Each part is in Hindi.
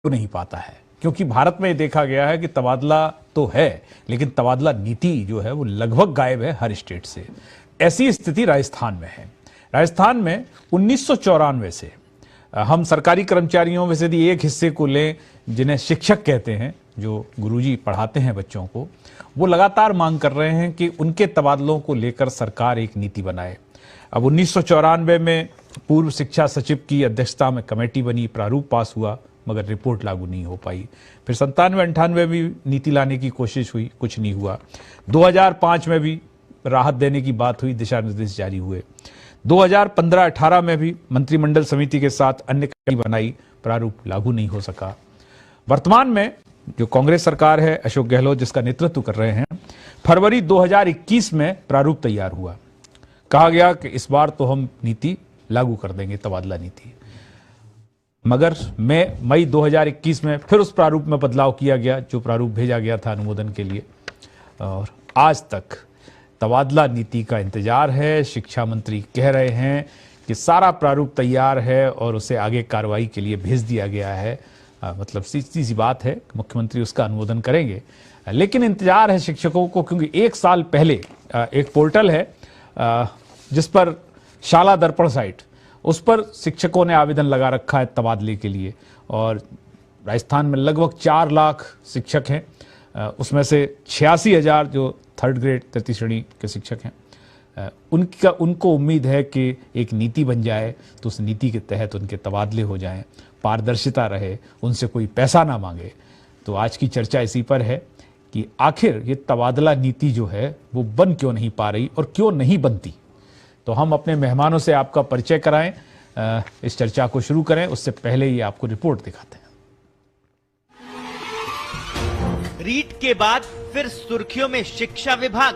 नहीं पाता है, क्योंकि भारत में देखा गया है कि तबादला तो है लेकिन तबादला नीति जो है वो लगभग गायब है हर स्टेट से। ऐसी स्थिति राजस्थान में है। राजस्थान में 1994 से हम सरकारी कर्मचारियों में से यदि एक हिस्से को लें जिन्हें शिक्षक कहते हैं, जो गुरुजी पढ़ाते हैं बच्चों को, वो लगातार मांग कर रहे हैं कि उनके तबादलों को लेकर सरकार एक नीति बनाए। अब 1994 में पूर्व शिक्षा सचिव की अध्यक्षता में कमेटी बनी, प्रारूप पास हुआ मगर रिपोर्ट लागू नहीं हो पाई। फिर 97-98 भी नीति लाने की कोशिश हुई, कुछ नहीं हुआ। 2005 में भी राहत देने की बात हुई, दिशा निर्देश जारी हुए। 2015-18 में भी मंत्रिमंडल समिति के साथ अन्य कमेटी बनाई, प्रारूप लागू नहीं हो सका। वर्तमान में जो कांग्रेस सरकार है, अशोक गहलोत जिसका नेतृत्व कर रहे हैं, फरवरी 2021 में प्रारूप तैयार हुआ। कहा गया कि इस बार तो हम नीति लागू कर देंगे, तबादला नीति, मगर मई 2021 में फिर उस प्रारूप में बदलाव किया गया, जो प्रारूप भेजा गया था अनुमोदन के लिए, और आज तक तबादला नीति का इंतजार है। शिक्षा मंत्री कह रहे हैं कि सारा प्रारूप तैयार है और उसे आगे कार्रवाई के लिए भेज दिया गया है। मतलब सीधी सी बात है, मुख्यमंत्री उसका अनुमोदन करेंगे, लेकिन इंतजार है शिक्षकों को, क्योंकि एक साल पहले एक पोर्टल है जिस पर शाला दर्पण साइट, उस पर शिक्षकों ने आवेदन लगा रखा है तबादले के लिए, और राजस्थान में लगभग 4 लाख शिक्षक हैं। उसमें से 86,000 जो 3rd ग्रेड तृतीय श्रेणी के शिक्षक हैं, उनको उम्मीद है कि एक नीति बन जाए तो उस नीति के तहत उनके तबादले हो जाएं, पारदर्शिता रहे, उनसे कोई पैसा ना मांगे। तो आज की चर्चा इसी पर है कि आखिर ये तबादला नीति जो है वो बन क्यों नहीं पा रही और क्यों नहीं बनती। तो हम अपने मेहमानों से आपका परिचय कराएं, इस चर्चा को शुरू करें, उससे पहले ही आपको रिपोर्ट दिखाते हैं। रीट के बाद फिर सुर्खियों में शिक्षा विभाग।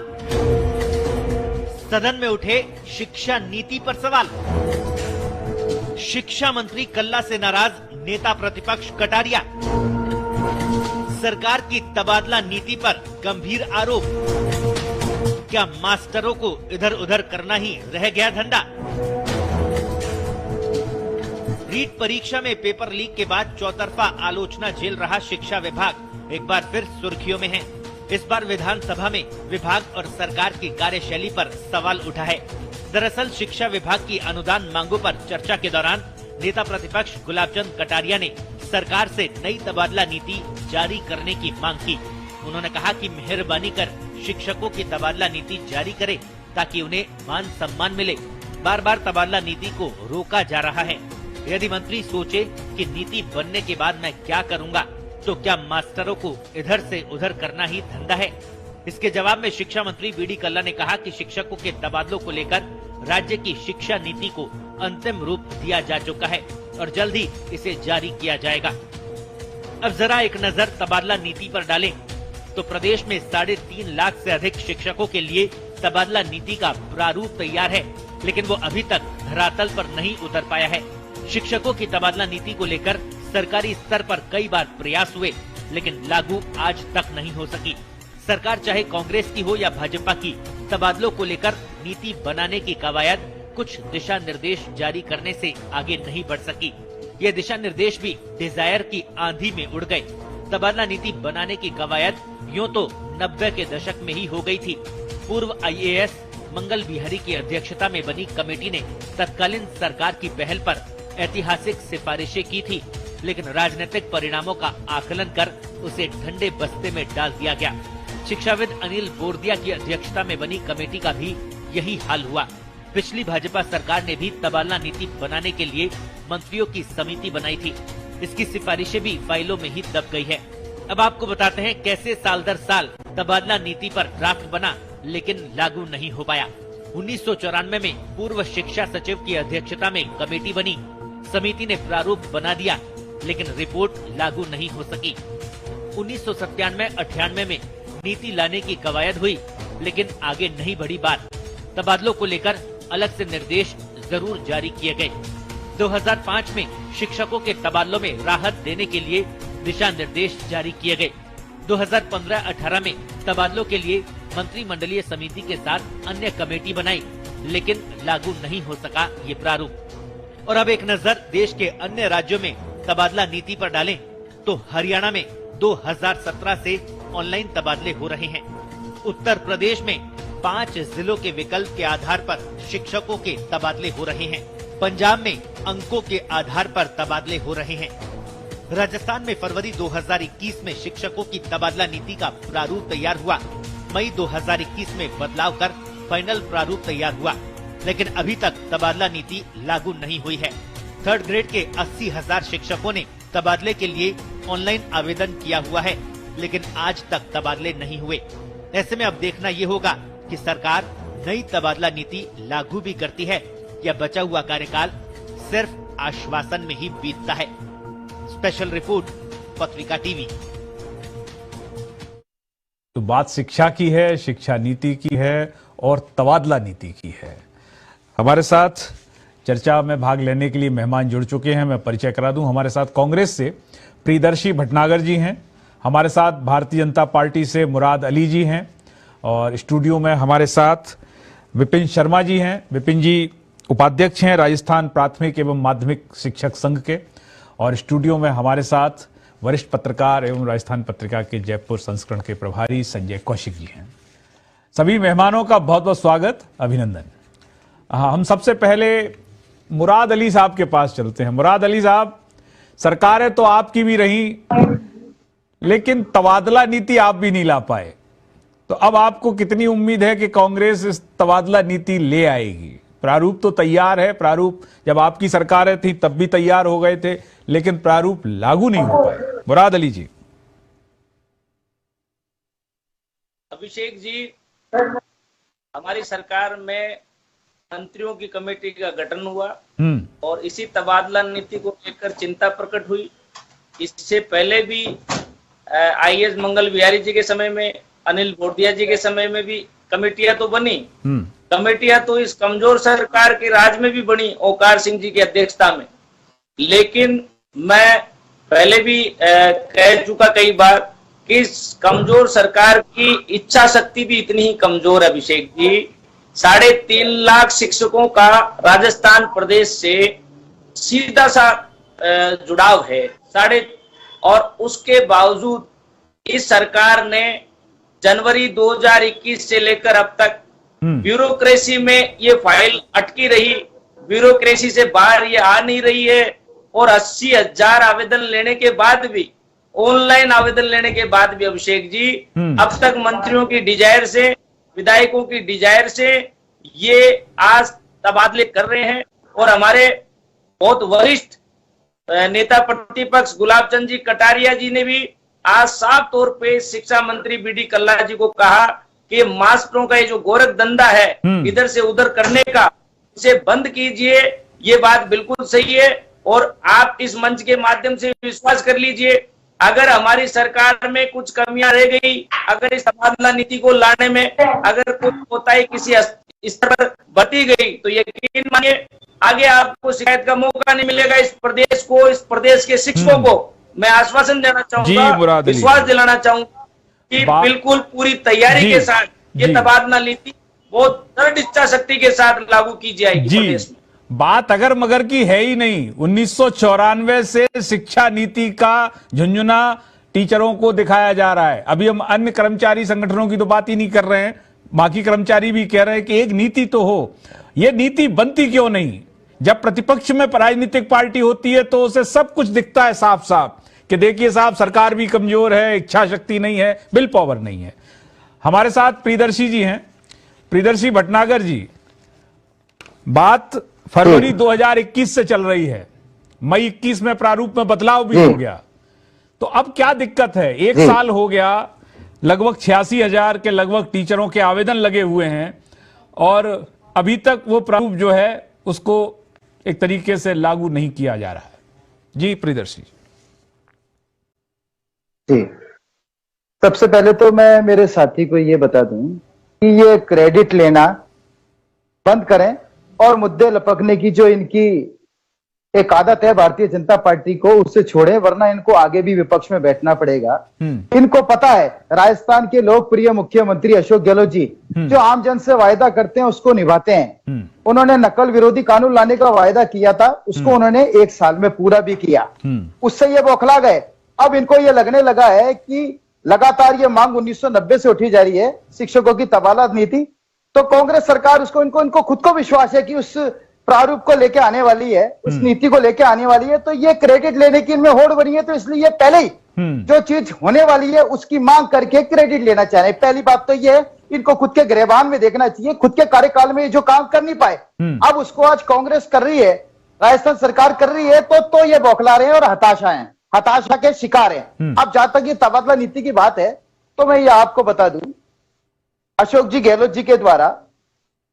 सदन में उठे शिक्षा नीति पर सवाल। शिक्षा मंत्री कल्ला से नाराज नेता प्रतिपक्ष कटारिया। सरकार की तबादला नीति पर गंभीर आरोप। क्या मास्टरों को इधर उधर करना ही रह गया धंधा? रीट परीक्षा में पेपर लीक के बाद चौतरफा आलोचना झेल रहा शिक्षा विभाग एक बार फिर सुर्खियों में है। इस बार विधानसभा में विभाग और सरकार की कार्यशैली पर सवाल उठा है। दरअसल शिक्षा विभाग की अनुदान मांगों पर चर्चा के दौरान नेता प्रतिपक्ष गुलाबचंद कटारिया ने सरकार से नई तबादला नीति जारी करने की मांग की। उन्होंने कहा कि मेहरबानी कर शिक्षकों की तबादला नीति जारी करे ताकि उन्हें मान सम्मान मिले। बार बार तबादला नीति को रोका जा रहा है। यदि मंत्री सोचे कि नीति बनने के बाद मैं क्या करूंगा, तो क्या मास्टरों को इधर से उधर करना ही धंधा है? इसके जवाब में शिक्षा मंत्री बीडी कल्ला ने कहा कि शिक्षकों के तबादलों को लेकर राज्य की शिक्षा नीति को अंतिम रूप दिया जा चुका है और जल्द ही इसे जारी किया जाएगा। अब जरा एक नजर तबादला नीति पर डालें तो प्रदेश में 3.5 लाख से अधिक शिक्षकों के लिए तबादला नीति का प्रारूप तैयार है, लेकिन वो अभी तक धरातल पर नहीं उतर पाया है। शिक्षकों की तबादला नीति को लेकर सरकारी स्तर पर कई बार प्रयास हुए, लेकिन लागू आज तक नहीं हो सकी। सरकार चाहे कांग्रेस की हो या भाजपा की, तबादलों को लेकर नीति बनाने की कवायद कुछ दिशा निर्देश जारी करने से आगे नहीं बढ़ सकी। ये दिशा निर्देश भी डिजायर की आंधी में उड़ गए। तबादला नीति बनाने की कवायद यूं तो 90 के दशक में ही हो गई थी। पूर्व IAS मंगल बिहारी की अध्यक्षता में बनी कमेटी ने तत्कालीन सरकार की पहल पर ऐतिहासिक सिफारिशें की थी, लेकिन राजनीतिक परिणामों का आकलन कर उसे ठंडे बस्ते में डाल दिया गया। शिक्षाविद अनिल बोरदिया की अध्यक्षता में बनी कमेटी का भी यही हाल हुआ। पिछली भाजपा सरकार ने भी तबादला नीति बनाने के लिए मंत्रियों की समिति बनाई थी। इसकी सिफारिशें भी फाइलों में ही दब गई है। अब आपको बताते हैं कैसे साल दर साल तबादला नीति पर ड्राफ्ट बना, लेकिन लागू नहीं हो पाया। 1994 में पूर्व शिक्षा सचिव की अध्यक्षता में कमेटी बनी। समिति ने प्रारूप बना दिया, लेकिन रिपोर्ट लागू नहीं हो सकी। 1997-98 में नीति लाने की कवायद हुई, लेकिन आगे नहीं बढ़ी बात। तबादलों को लेकर अलग से निर्देश जरूर जारी किए गए। 2005 में शिक्षकों के तबादलों में राहत देने के लिए दिशा निर्देश जारी किए गए। 2015-18 में तबादलों के लिए मंत्रिमंडलीय समिति के साथ अन्य कमेटी बनाई, लेकिन लागू नहीं हो सका ये प्रारूप। और अब एक नजर देश के अन्य राज्यों में तबादला नीति पर डालें तो हरियाणा में 2017 से ऑनलाइन तबादले हो रहे हैं। उत्तर प्रदेश में 5 जिलों के विकल्प के आधार पर शिक्षकों के तबादले हो रहे हैं। पंजाब में अंकों के आधार पर तबादले हो रहे हैं। राजस्थान में फरवरी 2021 में शिक्षकों की तबादला नीति का प्रारूप तैयार हुआ। मई 2021 में बदलाव कर फाइनल प्रारूप तैयार हुआ, लेकिन अभी तक तबादला नीति लागू नहीं हुई है। थर्ड ग्रेड के 80,000 शिक्षकों ने तबादले के लिए ऑनलाइन आवेदन किया हुआ है, लेकिन आज तक तबादले नहीं हुए। ऐसे में अब देखना ये होगा कि सरकार नई तबादला नीति लागू भी करती है या बचा हुआ कार्यकाल सिर्फ आश्वासन में ही बीतता है। स्पेशल रिपोर्ट, पत्रिका टीवी। तो बात शिक्षा की है, शिक्षा नीति की है और तबादला नीति की है। हमारे साथ चर्चा में भाग लेने के लिए मेहमान जुड़ चुके हैं। मैं परिचय करा दूं, हमारे साथ कांग्रेस से प्रियदर्शी भटनागर जी हैं, हमारे साथ भारतीय जनता पार्टी से मुराद अली जी हैं और स्टूडियो में हमारे साथ विपिन शर्मा जी हैं। विपिन जी उपाध्यक्ष हैं राजस्थान प्राथमिक एवं माध्यमिक शिक्षक संघ के, और स्टूडियो में हमारे साथ वरिष्ठ पत्रकार एवं राजस्थान पत्रिका के जयपुर संस्करण के प्रभारी संजय कौशिक जी हैं। सभी मेहमानों का बहुत बहुत स्वागत, अभिनंदन। हम सबसे पहले मुराद अली साहब के पास चलते हैं। मुराद अली साहब, सरकारें तो आपकी भी रही, लेकिन तबादला नीति आप भी नहीं ला पाए, तो अब आपको कितनी उम्मीद है कि कांग्रेस इस तबादला नीति ले आएगी? प्रारूप तो तैयार है, प्रारूप जब आपकी सरकारें थी तब भी तैयार हो गए थे, लेकिन प्रारूप लागू नहीं हो पाए। मुराद अली जी। अभिषेक जी, हमारी सरकार में मंत्रियों की कमेटी का गठन हुआ और इसी तबादला नीति को लेकर चिंता प्रकट हुई। इससे पहले भी आईएएस मंगल बिहारी जी के समय में, अनिल बोरदिया जी के समय में भी कमेटियां तो बनी। कमेटियां तो इस कमजोर सरकार के राज में भी बनी, ओकार सिंह जी की अध्यक्षता में। लेकिन मैं पहले भी कह चुका कई बार कि इस कमजोर सरकार की इच्छा शक्ति भी इतनी ही कमजोर है। अभिषेक जी, 3.5 लाख शिक्षकों का राजस्थान प्रदेश से सीधा सा जुड़ाव है और उसके बावजूद इस सरकार ने जनवरी 2021 से लेकर अब तक ब्यूरोक्रेसी में ये फाइल अटकी रही, ब्यूरोक्रेसी से बाहर ये आ नहीं रही है। और 80,000 आवेदन लेने के बाद भी, ऑनलाइन आवेदन लेने के बाद भी अभिषेक जी, अब तक मंत्रियों की डिजायर से, विधायकों की डिजायर से ये आज तबादले कर रहे हैं। और हमारे बहुत वरिष्ठ नेता प्रतिपक्ष गुलाब चंद जी कटारिया जी ने भी आज साफ तौर पे शिक्षा मंत्री बीडी कल्ला जी को कहा कि मास्टरों का ये जो गोरख धंधा है इधर से उधर करने का, इसे बंद कीजिए। ये बात बिल्कुल सही है और आप इस मंच के माध्यम से विश्वास कर लीजिए, अगर हमारी सरकार में कुछ कमियां रह गई, अगर इस तबादला नीति को लाने में अगर कुछ कोताही किसी स्तर पर बरती गई, तो यकीन मानिए आगे आपको शिकायत का मौका नहीं मिलेगा। इस प्रदेश को, इस प्रदेश के शिक्षकों को मैं आश्वासन देना चाहूंगा, विश्वास दिलाना चाहूंगा कि बिल्कुल पूरी तैयारी के साथ ये तबादला नीति बहुत दृढ़ इच्छा शक्ति के साथ लागू की जाएगी प्रदेश में। बात अगर मगर की है ही नहीं। 1994 से शिक्षा नीति का झुंझुना टीचरों को दिखाया जा रहा है। अभी हम अन्य कर्मचारी संगठनों की तो बात ही नहीं कर रहे हैं, बाकी कर्मचारी भी कह रहे हैं कि एक नीति तो हो। यह नीति बनती क्यों नहीं? जब प्रतिपक्ष में राजनीतिक पार्टी होती है तो उसे सब कुछ दिखता है साफ साफ कि देखिए साहब, सरकार भी कमजोर है, इच्छा शक्ति नहीं है, विल पावर नहीं है। हमारे साथ प्रियदर्शी जी हैं। प्रियदर्शी भटनागर जी, बात फरवरी 2021 से चल रही है, मई 21 में प्रारूप में बदलाव भी हो गया, तो अब क्या दिक्कत है? 1 साल हो गया, लगभग 86,000 के लगभग टीचरों के आवेदन लगे हुए हैं और अभी तक वो प्रारूप जो है उसको एक तरीके से लागू नहीं किया जा रहा है। जी प्रियदर्शी जी, सबसे पहले तो मैं मेरे साथी को ये बता दूं कि ये क्रेडिट लेना बंद करें और मुद्दे लपकने की जो इनकी एक आदत है भारतीय जनता पार्टी को, उससे छोड़े, वरना इनको आगे भी विपक्ष में बैठना पड़ेगा। इनको पता है राजस्थान के लोकप्रिय मुख्यमंत्री अशोक गहलोत जी जो आम जन से वायदा करते हैं उसको निभाते हैं। उन्होंने नकल विरोधी कानून लाने का वायदा किया था, उसको उन्होंने 1 साल में पूरा भी किया। उससे ये बौखला गए। अब इनको ये लगने लगा है कि लगातार ये मांग 1990 से उठी जा रही है शिक्षकों की तबादला नीति, तो कांग्रेस सरकार उसको इनको खुद को विश्वास है कि उस प्रारूप को लेके आने वाली है, उस नीति को लेके आने वाली है, तो ये क्रेडिट लेने की इनमें होड़ बनी है, तो इसलिए ये पहले ही जो चीज होने वाली है उसकी मांग करके क्रेडिट लेना चाह रहे हैं। पहली बात तो ये है, इनको खुद के गिरबान में देखना चाहिए, खुद के कार्यकाल में जो काम कर नहीं पाए अब उसको आज कांग्रेस कर रही है, राजस्थान सरकार कर रही है, तो ये बौखला रहे हैं और हताशा के शिकार हैं। अब जहां तक ये तबादला नीति की बात है, तो मैं ये आपको बता दूं, अशोक जी गहलोत जी के द्वारा,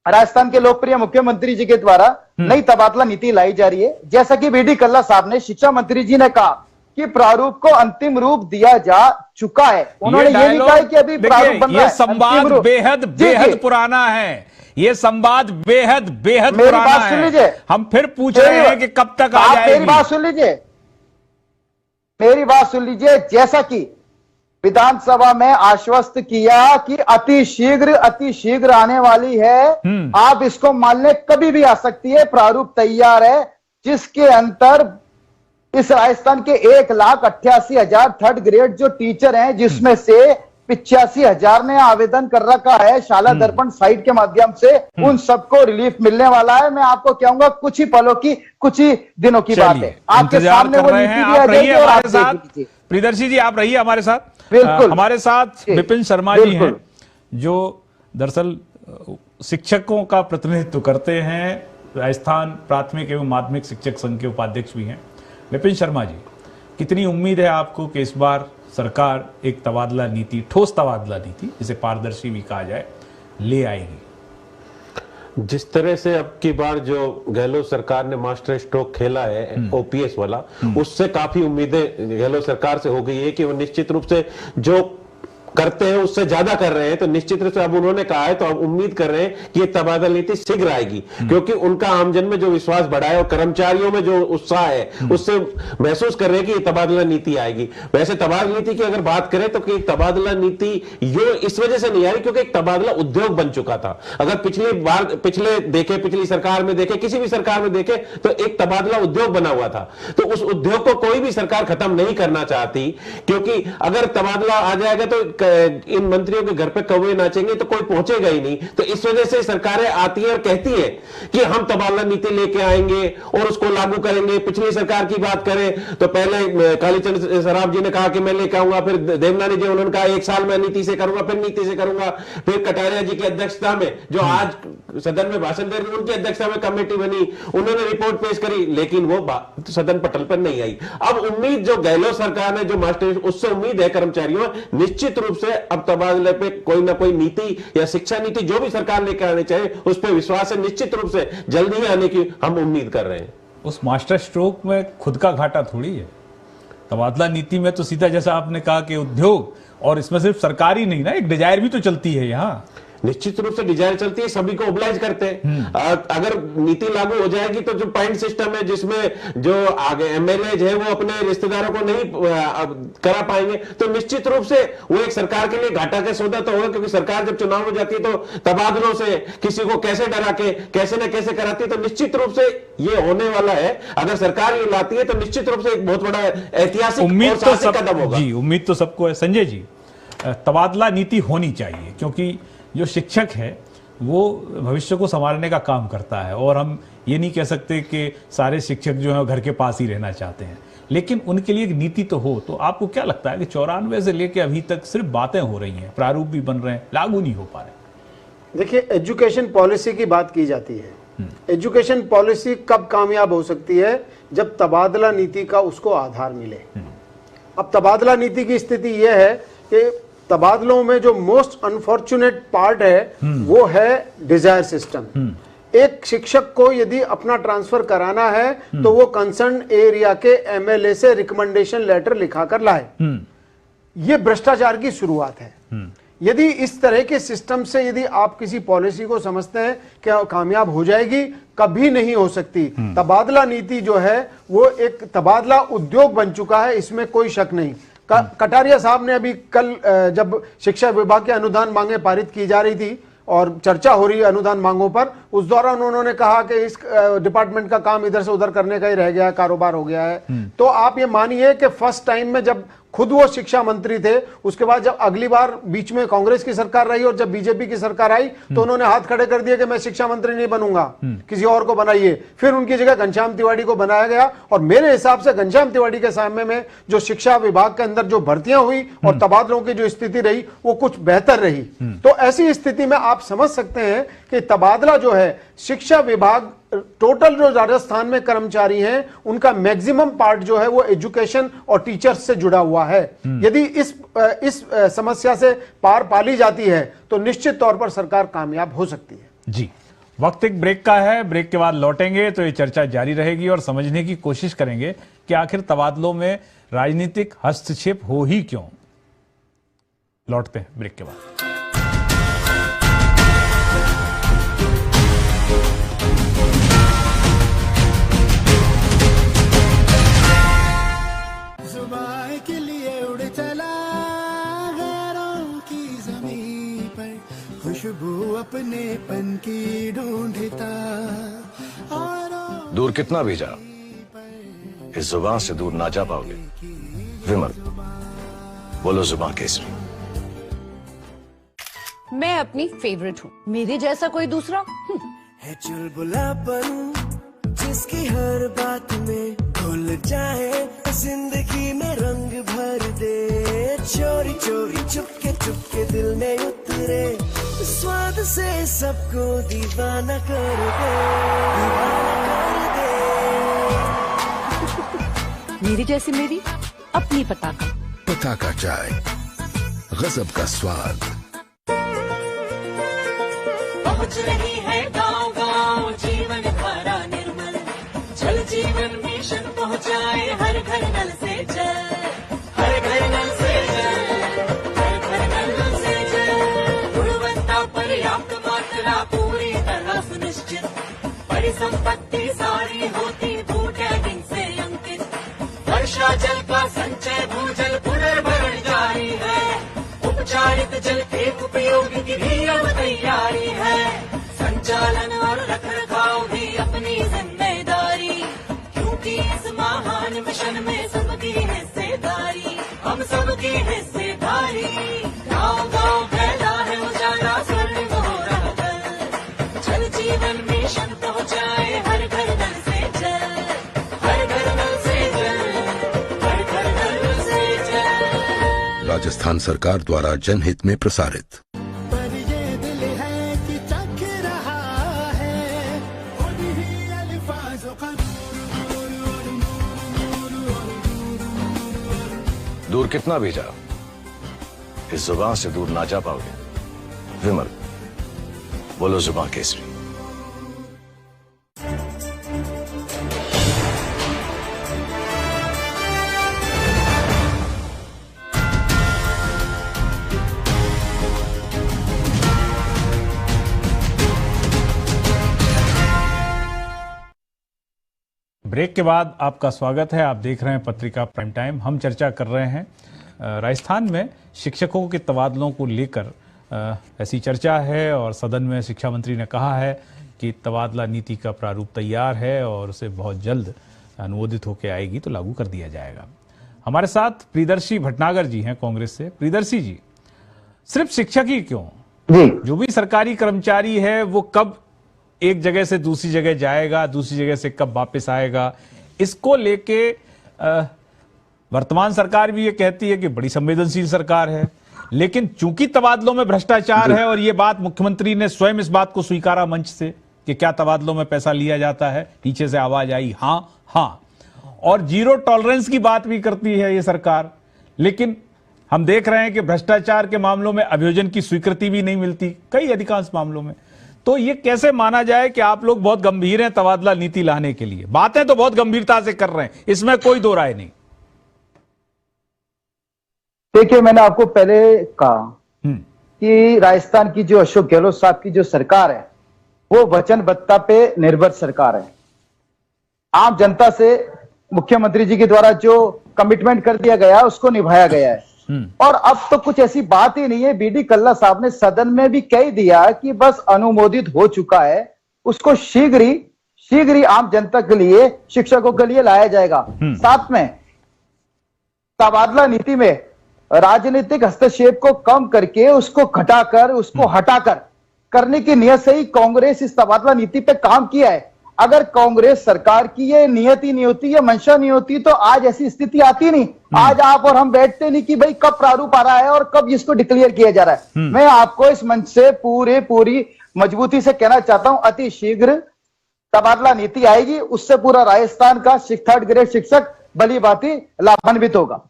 राजस्थान के लोकप्रिय मुख्यमंत्री जी के द्वारा नई तबादला नीति लाई जा रही है। जैसा कि बीडी कल्ला साहब ने, शिक्षा मंत्री जी ने कहा कि प्रारूप को अंतिम रूप दिया जा चुका है। उन्होंने ये नहीं कहा कि अभी प्रारूप बन रहा है। ये संवाद बेहद पुराना है, ये संवाद बेहद पुराना है। हम फिर पूछ रहे हैं कि कब तक आ जाएगी। मेरी बात सुन लीजिए, जैसा कि विधानसभा में आश्वस्त किया कि अति शीघ्र आने वाली है, आप इसको मान लें कभी भी आ सकती है, प्रारूप तैयार है, जिसके अंतर इस राजस्थान के 1,88,000 थर्ड ग्रेड जो टीचर हैं, जिसमें से 85,000 ने आवेदन कर रखा है शाला दर्पण साइट के माध्यम से, उन सबको रिलीफ मिलने वाला है। मैं आपको कहूंगा कुछ ही पलों की, कुछ ही दिनों की बात है। आपके सामने वो नीति भी आ जाएगी और आप देख लीजिए। प्रियदर्शी जी, आप रहिए हमारे साथ। बिल्कुल हमारे साथ विपिन शर्मा जी हैं, जो दरअसल शिक्षकों का प्रतिनिधित्व करते हैं, राजस्थान प्राथमिक एवं माध्यमिक शिक्षक संघ के उपाध्यक्ष भी हैं। विपिन शर्मा जी, कितनी उम्मीद है आपको कि इस बार सरकार एक तबादला नीति, ठोस तबादला नीति, जिसे पारदर्शी भी कहा जाए, ले आएगी? जिस तरह से अब की बार जो गहलोत सरकार ने मास्टर स्ट्रोक खेला है ओपीएस वाला, उससे काफी उम्मीदें गहलोत सरकार से हो गई है कि वो निश्चित रूप से जो करते हैं उससे ज्यादा कर रहे हैं। तो निश्चित रूप से अब उन्होंने कहा है, तो अब उम्मीद कर रहे हैं कि ये तबादला नीति शीघ्र आएगी, क्योंकि उनका आमजन में जो विश्वास बढ़ा है और कर्मचारियों में जो उत्साह है, उससे महसूस कर रहे हैं कि ये तबादला नीति आएगी। वैसे तबादला नीति की अगर बात करें तो कि तबादला नीति यो इस वजह से नहीं आ रही क्योंकि एक तबादला उद्योग बन चुका था। अगर पिछली सरकार में देखे, किसी भी सरकार में देखे, तो एक तबादला उद्योग बना हुआ था। तो उस उद्योग को कोई भी सरकार खत्म नहीं करना चाहती, क्योंकि अगर तबादला आ जाएगा तो इन मंत्रियों के घर पे कौवे नाचेंगे तो कोई पहुंचेगा ही नहीं। तो इस वजह से सरकारें आती हैं और कहती हैं कि हम तबादला नीति लेके आएंगे और उसको लागू करेंगे। पिछली सरकार की बात करें तो पहले कालीचंद सराफ जी ने कहा कि मैं लेके आऊंगा, फिर देवनानी जी उन्होंने कहा 1 साल में नीति से करूंगा, फिर नीति से करूंगा, फिर कटारिया जी की अध्यक्षता में, जो आज सदन में भाषण दे रहे हैं, उनकी अध्यक्षता में कमेटी बनी, उन्होंने रिपोर्ट पेश करी, लेकिन वो सदन पटल पर नहीं आई। अब उम्मीद जो गहलोत सरकार ने जो मास्टर, उससे उम्मीद है कर्मचारियों, निश्चित रूप से अब तबादले पे कोई ना कोई नीति या शिक्षा नीति जो भी सरकार लेकर आनी चाहिए, उस पर विश्वास है, निश्चित रूप से जल्दी ही आने की हम उम्मीद कर रहे हैं। उस मास्टर स्ट्रोक में खुद का घाटा थोड़ी है। तबादला नीति में तो सीधा, जैसा आपने कहा कि उद्योग, और इसमें सिर्फ सरकारी नहीं ना, एक डिजायर भी तो चलती है यहाँ। निश्चित रूप से डिजायर चलती है, सभी को ओब्लाइज करते हैं। अगर नीति लागू हो जाएगी तो जो पॉइंट सिस्टम है, जिसमें जो आगे एमएलए है वो अपने रिश्तेदारों को नहीं करा पाएंगे, तो निश्चित रूप से वो एक सरकार के लिए घाटा का सौदा तो होगा, क्योंकि सरकार जब चुनाव में जाती है तो तबादलों से किसी को कैसे डरा के कैसे न कैसे कराती है। तो निश्चित रूप से ये होने वाला है। अगर सरकार ये लाती है तो निश्चित रूप से एक बहुत बड़ा ऐतिहासिक उम्मीद तो कदम होगा जी, उम्मीद तो सबको है। संजय जी, तबादला नीति होनी चाहिए, क्योंकि जो शिक्षक है वो भविष्य को संभालने का काम करता है, और हम ये नहीं कह सकते कि सारे शिक्षक जो हैं घर के पास ही रहना चाहते हैं, लेकिन उनके लिए एक नीति तो हो। तो आपको क्या लगता है कि 94 से लेकर अभी तक सिर्फ बातें हो रही हैं, प्रारूप भी बन रहे हैं, लागू नहीं हो पा रहे? देखिए, एजुकेशन पॉलिसी की बात की जाती है। एजुकेशन पॉलिसी कब कामयाब हो सकती है? जब तबादला नीति का उसको आधार मिले। अब तबादला नीति की स्थिति यह है कि तबादलों में जो मोस्ट अनफॉर्चुनेट पार्ट है वो है डिजायर सिस्टम। एक शिक्षक को यदि अपना ट्रांसफर कराना है तो वो कंसर्न एरिया के एमएलए से रिकमेंडेशन लेटर लिखा कर लाए। ये भ्रष्टाचार की शुरुआत है। यदि इस तरह के सिस्टम से यदि आप किसी पॉलिसी को समझते हैं कि कामयाब हो जाएगी, कभी नहीं हो सकती। तबादला नीति जो है वो एक तबादला उद्योग बन चुका है, इसमें कोई शक नहीं। कटारिया साहब ने अभी कल जब शिक्षा विभाग के अनुदान मांगे पारित की जा रही थी, और चर्चा हो रही है अनुदान मांगों पर, उस दौरान उन्होंने कहा कि इस डिपार्टमेंट का काम इधर से उधर करने का ही रह गया है, कारोबार हो गया है। तो आप ये मानिए कि फर्स्ट टाइम में जब खुद वो शिक्षा मंत्री थे, उसके बाद जब अगली बार बीच में कांग्रेस की सरकार रही और जब बीजेपी की सरकार आई तो उन्होंने हाथ खड़े कर दिए कि मैं शिक्षा मंत्री नहीं बनूंगा, किसी और को बनाइए। फिर उनकी जगह घनश्याम तिवारी को बनाया गया और मेरे हिसाब से घनश्याम तिवारी के सामने में जो शिक्षा विभाग के अंदर जो भर्तियां हुई और तबादलों की जो स्थिति रही वो कुछ बेहतर रही। तो ऐसी स्थिति में आप समझ सकते हैं कि तबादला जो है शिक्षा विभाग, टोटल जो राजस्थान में कर्मचारी हैं उनका मैक्सिमम पार्ट जो है वो एजुकेशन और टीचर्स से जुड़ा हुआ है। यदि इस समस्या से पार पाली जाती है तो निश्चित तौर पर सरकार कामयाब हो सकती है। जी, वक्त एक ब्रेक का है, ब्रेक के बाद लौटेंगे तो ये चर्चा जारी रहेगी और समझने की कोशिश करेंगे कि आखिर तबादलों में राजनीतिक हस्तक्षेप हो ही क्यों। लौटते हैं ब्रेक के बाद। के लिए उड़ चला गैरों की ज़मीं पर, खुशबू अपने पन की ढूंढता। दूर कितना भी जा, इस जुबान से दूर ना जा पाओगे। विमल, बोलो जुबान केसरी। मैं अपनी फेवरेट हूँ, मेरे जैसा कोई दूसरा है चुलबुलापन जिसकी हर बात में घुल जाए, जिंदगी में रंग भर दे, चोरी चोरी चुपके दिल में उतरे, स्वाद से सबको दीवाना कर दे, दीवाना कर दे। मेरी जैसी मेरी अपनी पताका चाय, गजब का स्वाद। पहुंच रही है गांव गांव जीवन धारा निर्मल, जल जीवन मिशन पहुंचाए हर घर नल से जल, हर घर नल से जल, हर घर नल से जल। गुणवत्ता पर्याप्त मात्रा पूरी तरह सुनिश्चित, परिसंपत्ति सारी होती भू टैगिंग से अंकित, वर्षा जल का संचय भूजल पुनर्भरण जारी है, उपचारित जल के उपयोग की भी अब तैयारी है, संचालन और रखरखाव भी अपनी जिम्मेदारी, क्योंकि इस महान मिशन में सबकी हिस्सेदारी, हम सबकी हिस्सेदारी। गाँव गाँव फैला है उजाला स्वर्णिम हो रहा कल, जल जीवन मिशन पहुँचाए हर घर नल से जल, हर घर नल से जल, हर घर नल से जल। राजस्थान सरकार द्वारा जनहित में प्रसारित। दूर कितना भी जा, इस जुबान से दूर ना जा पाओगे। विमल, बोलो जुबान केसरी। ब्रेक के बाद आपका स्वागत है। आप देख रहे हैं पत्रिका प्राइम टाइम। हम चर्चा कर रहे हैं राजस्थान में शिक्षकों के तबादलों को लेकर ऐसी चर्चा है और सदन में शिक्षा मंत्री ने कहा है कि तबादला नीति का प्रारूप तैयार है और उसे बहुत जल्द अनुमोदित होकर आएगी तो लागू कर दिया जाएगा। हमारे साथ प्रियदर्शी भटनागर जी हैं कांग्रेस से। प्रियदर्शी जी, सिर्फ शिक्षक ही क्यों, जो भी सरकारी कर्मचारी है वो कब एक जगह से दूसरी जगह जाएगा, दूसरी जगह से कब वापस आएगा, इसको लेके वर्तमान सरकार भी ये कहती है कि बड़ी संवेदनशील सरकार है, लेकिन चूंकि तबादलों में भ्रष्टाचार है और ये बात मुख्यमंत्री ने स्वयं इस बात को स्वीकारा मंच से कि क्या तबादलों में पैसा लिया जाता है, पीछे से आवाज आई हाँ हाँ, और जीरो टॉलरेंस की बात भी करती है ये सरकार, लेकिन हम देख रहे हैं कि भ्रष्टाचार के मामलों में अभियोजन की स्वीकृति भी नहीं मिलती कई अधिकांश मामलों में। तो ये कैसे माना जाए कि आप लोग बहुत गंभीर हैं तबादला नीति लाने के लिए? बातें तो बहुत गंभीरता से कर रहे हैं, इसमें कोई दो राय नहीं। देखिए, मैंने आपको पहले कहा कि राजस्थान की जो अशोक गहलोत साहब की जो सरकार है वो वचनबद्धता पे निर्भर सरकार है। आम जनता से मुख्यमंत्री जी के द्वारा जो कमिटमेंट कर दिया गया उसको निभाया गया है। और अब तो कुछ ऐसी बात ही नहीं है। बीडी कल्ला साहब ने सदन में भी कह दिया कि बस अनुमोदित हो चुका है, उसको शीघ्र ही आम जनता के लिए, शिक्षकों के लिए लाया जाएगा। साथ में तबादला नीति में राजनीतिक हस्तक्षेप को कम करके उसको घटाकर, उसको हटाकर करने की नियत से ही कांग्रेस इस तबादला नीति पे काम किया है। अगर कांग्रेस सरकार की ये नियत ही नहीं होती, ये मंशा नहीं होती, तो आज ऐसी स्थिति आती नहीं। आज आप और हम बैठते नहीं कि भाई कब प्रारूप आ रहा है और कब इसको डिक्लेयर किया जा रहा है। मैं आपको इस मंच से पूरी मजबूती से कहना चाहता हूं, अति शीघ्र तबादला नीति आएगी, उससे पूरा राजस्थान का 3rd ग्रेड शिक्षक भली भांति लाभान्वित होगा।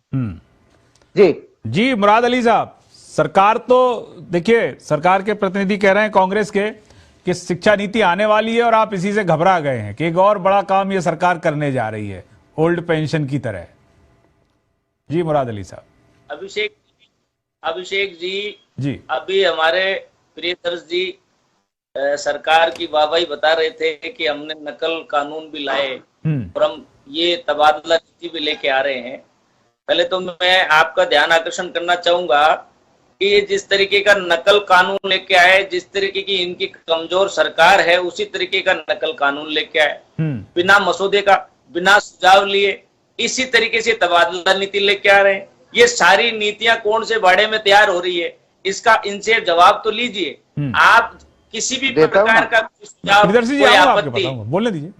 जी मुराद अली साहब, सरकार तो देखिए, सरकार के प्रतिनिधि कह रहे हैं कांग्रेस के कि शिक्षा नीति आने वाली है और आप इसी से घबरा गए हैं कि एक और बड़ा काम ये सरकार करने जा रही है ओल्ड पेंशन की तरह। जी मुराद अली साहब। अभिषेक जी अभी हमारे प्रियदर्श जी सरकार की वाहवाही बता रहे थे कि हमने नकल कानून भी लाए और हम ये तबादला नीति भी लेके आ रहे हैं। पहले तो मैं आपका ध्यान आकर्षण करना चाहूंगा कि जिस तरीके का नकल कानून लेके आए, जिस तरीके की इनकी कमजोर सरकार है, उसी तरीके का नकल कानून लेके आए, बिना मसौदे का, बिना सुझाव लिए, इसी तरीके से तबादला नीति लेके आ रहे हैं। ये सारी नीतियां कौन से बाड़े में तैयार हो रही है, इसका इनसे जवाब तो लीजिए। आप किसी भी प्रकार का सुझाव, कोई आपत्ति, बोलने दीजिए,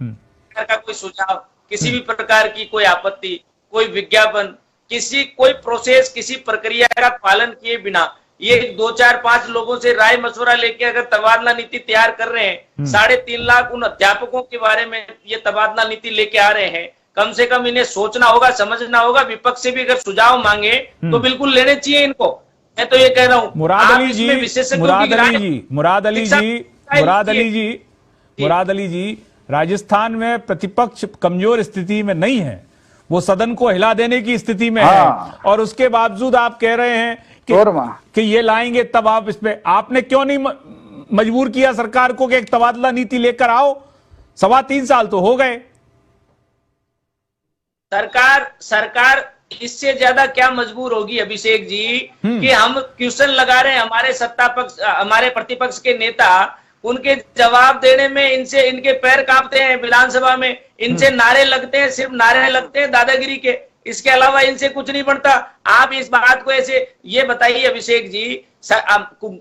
का कोई सुझाव, किसी भी प्रकार की कोई आपत्ति, कोई विज्ञापन, कोई प्रोसेस, किसी प्रक्रिया का पालन किए बिना ये 2, 4, 5 लोगों से राय मशवरा लेके अगर तबादला नीति तैयार कर रहे हैं, 3.5 लाख उन अध्यापकों के बारे में ये तबादला नीति लेके आ रहे हैं, कम से कम इन्हें सोचना होगा, समझना होगा। विपक्ष से भी अगर सुझाव मांगे तो बिल्कुल लेने चाहिए इनको। मैं तो ये कह रहा हूँ, मुराद अली जी, राजस्थान में प्रतिपक्ष कमजोर स्थिति में नहीं है, वो सदन को हिला देने की स्थिति में है, और उसके बावजूद आप कह रहे हैं कि ये लाएंगे, तब आप इसमें, आपने क्यों नहीं मजबूर किया सरकार को कि एक तबादला नीति लेकर आओ? 3.25 साल तो हो गए। सरकार इससे ज्यादा क्या मजबूर होगी अभिषेक जी, कि हम क्वेश्चन लगा रहे हैं, हमारे सत्ता पक्ष, हमारे प्रतिपक्ष के नेता, उनके जवाब देने में इनके पैर कांपते हैं विधानसभा में, इनसे नारे लगते हैं, सिर्फ नारे लगते हैं दादागिरी के, इसके अलावा इनसे कुछ नहीं बनता। आप इस बात को ऐसे ये बताइए अभिषेक जी,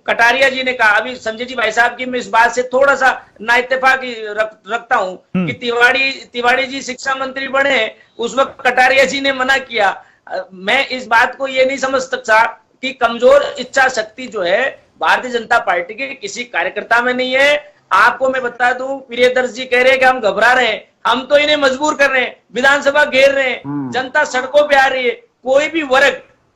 कटारिया जी ने कहा, अभी संजय जी भाई साहब की मैं इस बात से थोड़ा सा नाइत्तेफाकी रखता हूं कि तिवाड़ी जी शिक्षा मंत्री बने, उस वक्त कटारिया जी ने मना किया। मैं इस बात को ये नहीं समझ सकता कि कमजोर इच्छा शक्ति जो है भारतीय जनता पार्टी के किसी कार्यकर्ता में नहीं है। आपको मैं बता दूं, प्रियदर्श जी कह रहे हैं कि हम घबरा रहे हैं, हम तो इन्हें मजबूर कर रहे हैं, विधानसभा घेर रहे हैं, जनता सड़कों पे आ रही है।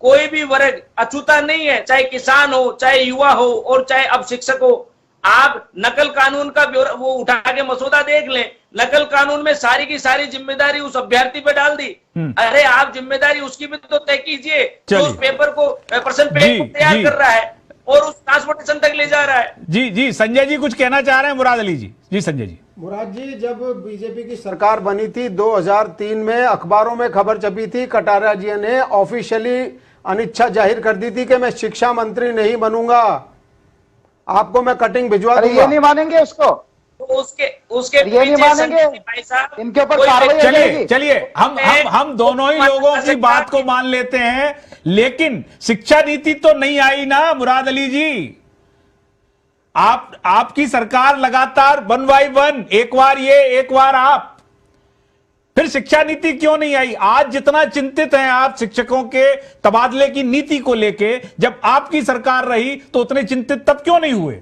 कोई भी वर्ग अछूता नहीं है, चाहे किसान हो, चाहे युवा हो और चाहे अब शिक्षक हो। आप नकल कानून का वो उठा के मसौदा देख लें, नकल कानून में सारी की सारी जिम्मेदारी उस अभ्यर्थी पे डाल दी। अरे आप जिम्मेदारी उसकी भी तो तय कीजिए जो उस पेपर को, प्रश्न पेपर को तैयार कर रहा है और उस ट्रांसपोर्टेशन तक ले जा रहा है। जी संजय जी कुछ कहना चाह रहे हैं मुराद अली जी। जी संजय जी। मुराद जी, जब बीजेपी की सरकार बनी थी 2003 में, अखबारों में खबर छपी थी, कटारिया जी ने ऑफिशियली अनिच्छा जाहिर कर दी थी कि मैं शिक्षा मंत्री नहीं बनूंगा, आपको मैं कटिंग भिजवा दूंगा। ये नहीं मानेंगे उसको, तो उसके ये नहीं मानेंगे, इनके ऊपर कार्रवाई। चलिए हम दोनों ही लोगों की बात को मान लेते हैं, लेकिन शिक्षा नीति तो नहीं आई ना मुराद अली जी। आपकी सरकार लगातार 1 by 1, एक बार ये, एक बार आप, फिर शिक्षा नीति क्यों नहीं आई? आज जितना चिंतित हैं आप शिक्षकों के तबादले की नीति को लेके, जब आपकी सरकार रही तो उतने चिंतित तब क्यों नहीं हुए?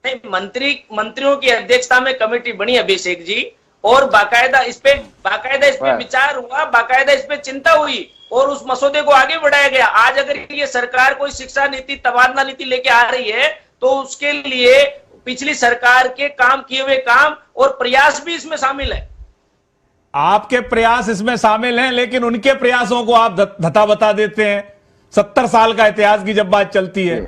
मंत्रियों की अध्यक्षता में कमेटी बनी अभिषेक जी, और बाकायदा इस पे विचार हुआ, बाकायदा इस पे चिंता हुई और उस मसौदे को आगे बढ़ाया गया। आज अगर ये सरकार कोई शिक्षा नीति, तबादला नीति लेके आ रही है तो उसके लिए पिछली सरकार के काम किए हुए काम और प्रयास भी इसमें शामिल है। आपके प्रयास इसमें शामिल हैं, लेकिन उनके प्रयासों को आप धता बता देते हैं। 70 साल का इतिहास की जब बात चलती है,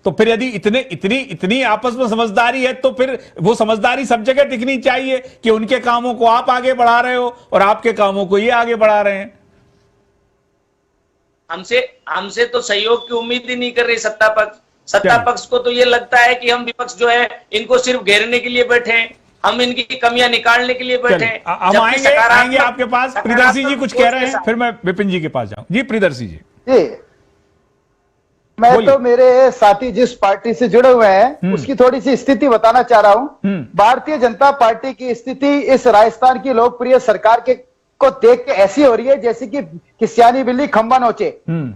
तो फिर यदि इतनी आपस में समझदारी है तो फिर वो समझदारी सब जगह दिखनी चाहिए कि उनके कामों को आप आगे बढ़ा रहे हो और आपके कामों को ये आगे बढ़ा रहे हैं। हमसे तो सहयोग की उम्मीद ही नहीं कर रही सत्ता पक्ष को तो ये लगता है कि हम विपक्ष जो है इनको सिर्फ घेरने के लिए बैठे हैं, हम इनकी कमियां निकालने के लिए बैठे हैं। हम आएंगे आपके पास। प्रियदर्शी जी कुछ कह रहे हैं, फिर मैं विपिन जी के पास जाऊं। जी प्रियदर्शी जी। मैं तो मेरे साथी जिस पार्टी से जुड़े हुए हैं उसकी थोड़ी सी स्थिति बताना चाह रहा हूं। भारतीय जनता पार्टी की स्थिति इस राजस्थान की लोकप्रिय सरकार के को देख के ऐसी हो रही है जैसे कि सियानी बिल्ली खंबा नोचे।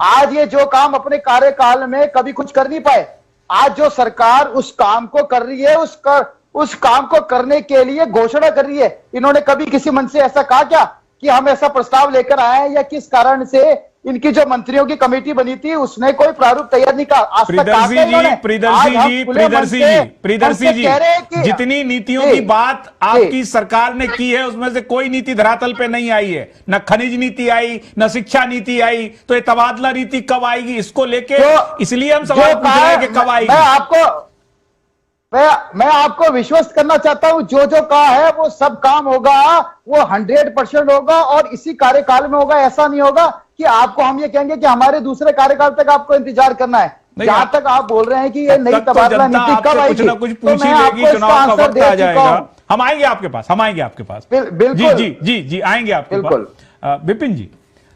आज ये जो काम अपने कार्यकाल में कभी कुछ कर नहीं पाए, आज जो सरकार उस काम को कर रही है, उस काम को करने के लिए घोषणा कर रही है। इन्होंने कभी किसी मंच से ऐसा कहा क्या कि हम ऐसा प्रस्ताव लेकर आए हैं, या किस कारण से इनकी जो मंत्रियों की कमेटी बनी थी उसने कोई प्रारूप तैयार नहीं कहा। प्रियदर्शी जी, जितनी नीतियों की बात आपकी सरकार ने की है उसमें से कोई नीति धरातल पे नहीं आई है। न खनिज नीति आई, न शिक्षा नीति आई, तो ये तबादला नीति कब आएगी इसको लेके, इसलिए हम सवाल पूछ रहे हैं कि कब आएगी। मैं आपको विश्वास करना चाहता हूं, जो कहा है वो सब काम होगा, वो 100% होगा और इसी कार्यकाल में होगा। ऐसा नहीं होगा कि आपको हम ये कहेंगे कि हमारे दूसरे कार्यकाल तक आपको इंतजार करना है। जहां तक आप बोल रहे हैं कि ये नई तबादला नीति कब आएगी, कुछ ना कुछ पूछ ही लेगी, चुनाव का वक्त आ जाएगा। हम आएंगे आपके पास। बिल्कुल जी आएंगे आपके पास। विपिन जी,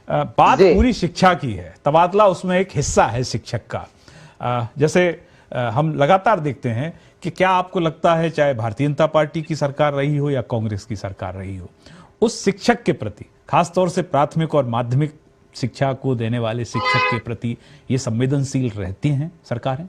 बात पूरी शिक्षा की है, तबादला उसमें एक हिस्सा है शिक्षक का। जैसे हम लगातार देखते हैं कि क्या आपको लगता है, चाहे भारतीय जनता पार्टी की सरकार रही हो या कांग्रेस की सरकार रही हो, उस शिक्षक के प्रति, खासतौर से प्राथमिक और माध्यमिक शिक्षा को देने वाले शिक्षक के प्रति ये संवेदनशील रहती हैं सरकारें?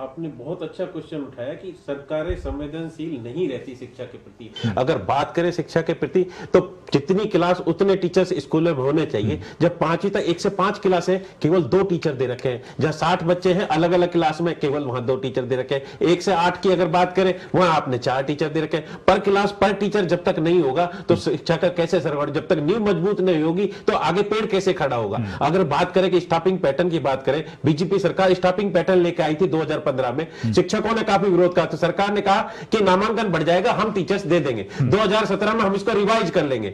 आपने बहुत अच्छा क्वेश्चन उठाया कि सरकारें संवेदनशील नहीं रहती शिक्षा के प्रति। अगर बात करें शिक्षा के प्रति तो जितनी क्लास उतने टीचर्स स्कूलों में होने चाहिए। जब 5वीं तक 1 से 5 क्लास है, केवल 2 टीचर दे रखे हैं। जहां 60 बच्चे हैं अलग अलग क्लास में, केवल वहां 2 टीचर दे रखे हैं। 1 से 8 की अगर बात करें वहां आपने 4 टीचर दे रखे हैं। पर क्लास पर टीचर जब तक नहीं होगा तो शिक्षा का कैसे सरकार, जब तक नींव मजबूत नहीं होगी तो आगे पेड़ कैसे खड़ा होगा। अगर बात करें कि स्टाफिंग पैटर्न की बात करें, बीजेपी सरकार स्टाफिंग पैटर्न लेकर आई थी 2015 में। शिक्षकों ने काफी विरोध कहा, तो सरकार ने कहा कि नामांकन बढ़ जाएगा, हम टीचर्स दे देंगे। 2017 में हम इसको रिवाइज कर लेंगे।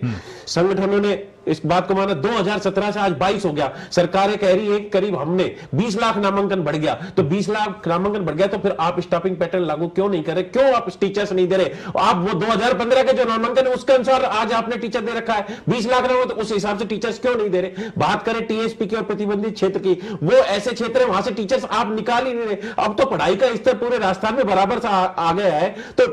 संगठनों ने इस बात को माना। 2017 से आज 22 हो गया, सरकारें कह रही है करीब हमने 20 लाख नामांकन बढ़ गया। तो 20 लाख नामांकन बढ़ गया तो फिर आप स्टाफिंग पैटर्न लागू क्यों नहीं करे, क्यों आप टीचर्स नहीं दे रहे? आप वो 2015 के जो नामांकन है उसके अनुसार आज आपने टीचर दे रखा है। 20 लाख ना हो तो उस हिसाब से टीचर्स क्यों नहीं दे रहे? बात करें टीएसपी की और प्रतिबंधित क्षेत्र की, वो ऐसे क्षेत्र है वहां से टीचर्स आप निकाल ही नहीं रहे। अब तो पढ़ाई का स्तर पूरे राजस्थान में बराबर से आ गया है। तो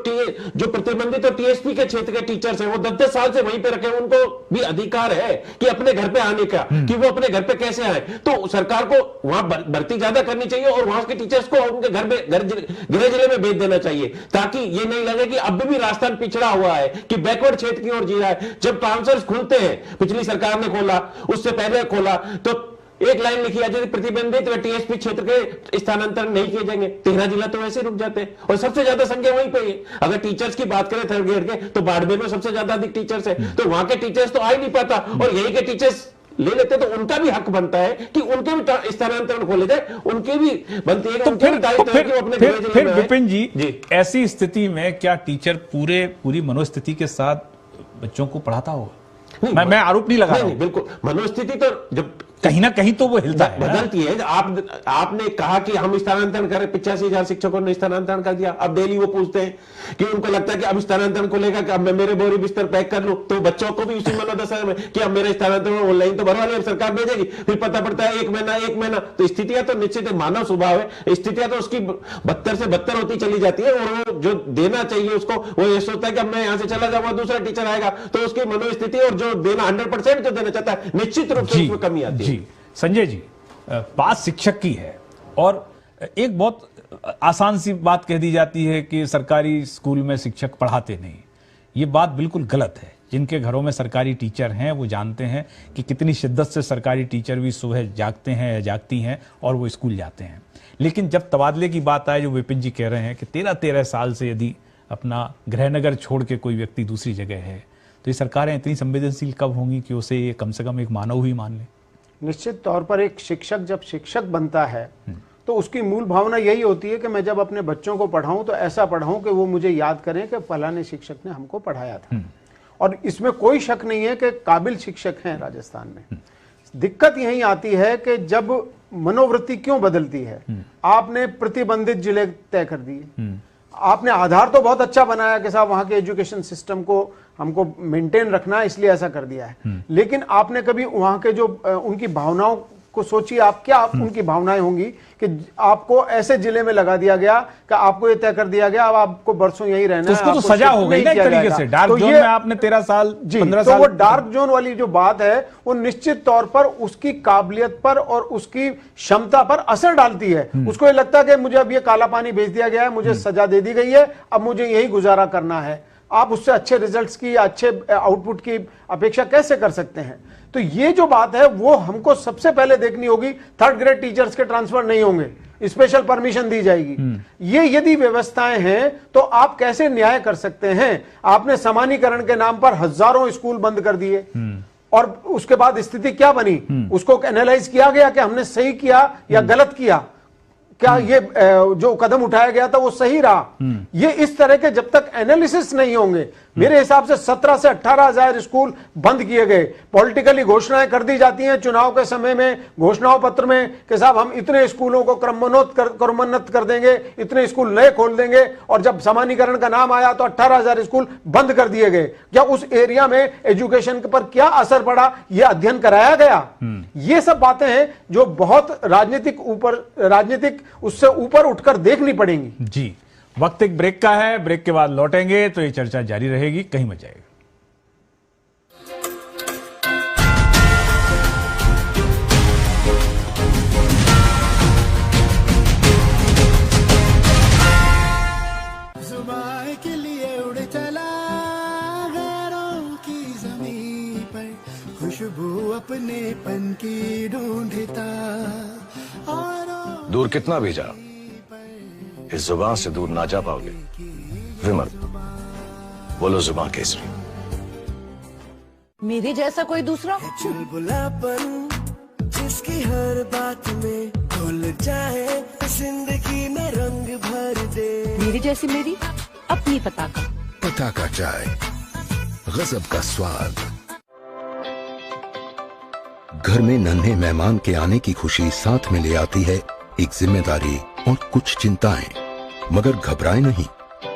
जो प्रतिबंधित और टीएसपी के क्षेत्र के टीचर्स है वो 10-10 साल से वहीं पे रखे, उनको भी अधिकार है कि अपने घर पे आने का, कि वो अपने घर पे कैसे आए। तो सरकार को वहां भर्ती ज्यादा करनी चाहिए और वहां के टीचर्स को उनके घर पे गृह जिले में भेज देना चाहिए, ताकि ये नहीं लगे कि अब भी राजस्थान पिछड़ा हुआ है, कि बैकवर्ड क्षेत्र की ओर जी रहा है। जब ट्रांसफर खुलते हैं, पिछली सरकार ने खोला, उससे पहले खोला, तो एक लाइन लिखी है प्रतिबंधित व टीएसपी क्षेत्र के स्थानांतरण नहीं किए जाएंगे। 13 जिला तो वैसे रुक जाते हैं और सबसे ज्यादा संख्या वहीं पे है। अगर टीचर्स की बात करें थर्ड ग्रेड के, तो बाड़मेर में सबसे ज्यादा अधिक टीचर्स है, तो वहां के टीचर्स तो आ ही नहीं पाता और यही के टीचर्स ले लेते, तो उनका भी हक बनता है कि उनके भी स्थानांतरण खोले जाए, उनके भी बनती है। तो फिर विपिन जी, ऐसी स्थिति में क्या टीचर पूरी मनोस्थिति के साथ बच्चों को पढ़ाता होगा? मैं आरोप नहीं लगा रहा हूं। बिल्कुल मनोस्थिति तो जब कहीं ना कहीं तो वो हिलता है, बदलती है। आपने कहा कि हम स्थानांतरण करें, 85,000 शिक्षकों ने स्थानांतरण कर दिया। अब डेली वो पूछते हैं कि उनको लगता है कि अब स्थानांतरण को लेकर कि अब मैं मेरे बोरी बिस्तर पैक कर लूं, तो बच्चों को भी उसी मनोदशा में कि अब मेरे स्थानांतरण ऑनलाइन तो भरवा लिया, सरकार भेजेगी, फिर पता पड़ता है 1 महीना। तो स्थितियां तो निश्चित मानव स्वभाव है, स्थितियां तो उसकी 72 से 72 होती चली जाती है और वो जो देना चाहिए उसको वो ये सोचता है कि अब मैं यहां से चला जाऊंगा, दूसरा टीचर आएगा, तो उसकी मनोस्थिति और जो देना 100% जो देना चाहता है निश्चित रूप से उसमें कमी आती है। संजय जी, बात शिक्षक की है और एक बहुत आसान सी बात कह दी जाती है कि सरकारी स्कूल में शिक्षक पढ़ाते नहीं। ये बात बिल्कुल गलत है। जिनके घरों में सरकारी टीचर हैं वो जानते हैं कि कितनी शिद्दत से सरकारी टीचर भी सुबह जागते हैं या जागती हैं और वो स्कूल जाते हैं। लेकिन जब तबादले की बात आए, जो विपिन जी कह रहे हैं कि 13-13 साल से यदि अपना गृहनगर छोड़ के कोई व्यक्ति दूसरी जगह है, तो ये सरकारें इतनी संवेदनशील कब होंगी कि उसे ये कम से कम एक मानव ही मान ले? निश्चित तौर पर एक शिक्षक जब शिक्षक बनता है तो उसकी मूल भावना यही होती है कि मैं जब अपने बच्चों को पढ़ाऊं तो ऐसा पढ़ाऊं कि वो मुझे याद करें कि फलाने शिक्षक ने हमको पढ़ाया था। और इसमें कोई शक नहीं है कि काबिल शिक्षक हैं राजस्थान में। दिक्कत यही आती है कि जब मनोवृत्ति क्यों बदलती है। आपने प्रतिबंधित जिले तय कर दिए, आपने आधार तो बहुत अच्छा बनाया कि साहब वहां के एजुकेशन सिस्टम को हमको मेंटेन रखना है, इसलिए ऐसा कर दिया है, लेकिन आपने कभी वहां के जो उनकी भावनाओं को सोचिए, आप क्या उनकी भावनाएं होंगी कि आपको ऐसे जिले में लगा दिया गया कि आपको ये तय कर दिया गया अब आपको बरसों यही रहना है। उसको तो सजा हो गई ना एक तरीके से, डार्क जोन में आपने 13 साल 15 साल। तो वो डार्क जोन वाली जो बात है वो निश्चित तौर पर उसकी काबिलियत पर और उसकी क्षमता पर असर डालती है। उसको ये लगता है कि मुझे अब ये काला पानी भेज दिया गया है, मुझे सजा दे दी गई है, अब मुझे यही गुजारा करना है। आप उससे अच्छे रिजल्ट्स की, अच्छे आउटपुट की अपेक्षा कैसे कर सकते हैं? तो ये जो बात है वो हमको सबसे पहले देखनी होगी। थर्ड ग्रेड टीचर्स के ट्रांसफर नहीं होंगे, स्पेशल परमिशन दी जाएगी। ये यदि व्यवस्थाएं हैं तो आप कैसे न्याय कर सकते हैं? आपने समानीकरण के नाम पर हजारों स्कूल बंद कर दिए और उसके बाद स्थिति क्या बनी? उसको एनालाइज किया गया कि हमने सही किया या गलत किया, क्या ये जो कदम उठाया गया था वो सही रहा? ये इस तरह के जब तक एनालिसिस नहीं होंगे, मेरे हिसाब से 17 से 18,000 स्कूल बंद किए गए। पॉलिटिकली घोषणाएं कर दी जाती हैं चुनाव के समय में, घोषणाओं पत्र में कि साहब हम इतने स्कूलों को क्रमोन्नत कर देंगे, इतने स्कूल नए खोल देंगे, और जब समानीकरण का नाम आया तो 18,000 स्कूल बंद कर दिए गए। क्या उस एरिया में एजुकेशन पर क्या असर पड़ा, यह अध्ययन कराया गया? ये सब बातें हैं जो बहुत राजनीतिक उससे ऊपर उठकर देखनी पड़ेंगी। जी, वक्त एक ब्रेक का है, ब्रेक के बाद लौटेंगे तो ये चर्चा जारी रहेगी, कहीं मत जाएगा। जुबान के लिए उड़ चला गैरों की ज़मीं पर, खुशबू अपने पन की ढूंढता और दूर कितना भी जा, इस जुबान से दूर ना जा पाओगे। विमल, बोलो जुबान केसरी। मेरे जैसा कोई दूसरा? चुलबुलापन जिसकी हर बात में घुल जाए, जिंदगी में रंग भर दे। मेरी जैसी मेरी अपनी पताका। पताका चाय, गजब का स्वाद। घर में नन्हे मेहमान के आने की खुशी साथ में ले आती है एक जिम्मेदारी और कुछ चिंताएं, मगर घबराए नहीं।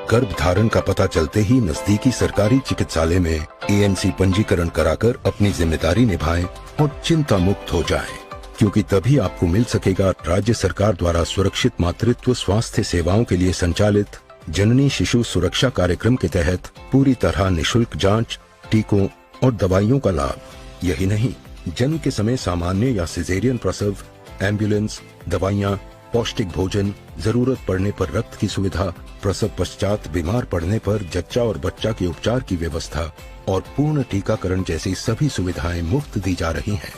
गर्भ धारण का पता चलते ही नजदीकी सरकारी चिकित्सालय में ANC पंजीकरण कराकर अपनी जिम्मेदारी निभाएं और चिंता मुक्त हो जाएं, क्योंकि तभी आपको मिल सकेगा राज्य सरकार द्वारा सुरक्षित मातृत्व स्वास्थ्य सेवाओं के लिए संचालित जननी शिशु सुरक्षा कार्यक्रम के तहत पूरी तरह निशुल्क जांच, टीकों और दवाइयों का लाभ। यही नहीं, जन्म के समय सामान्य या सिजेरियन प्रसव, एम्बुलेंस, दवाइयाँ, पौष्टिक भोजन, जरूरत पड़ने पर रक्त की सुविधा, प्रसव पश्चात बीमार पड़ने पर जच्चा और बच्चा के उपचार की व्यवस्था और पूर्ण टीकाकरण जैसी सभी सुविधाएं मुफ्त दी जा रही हैं।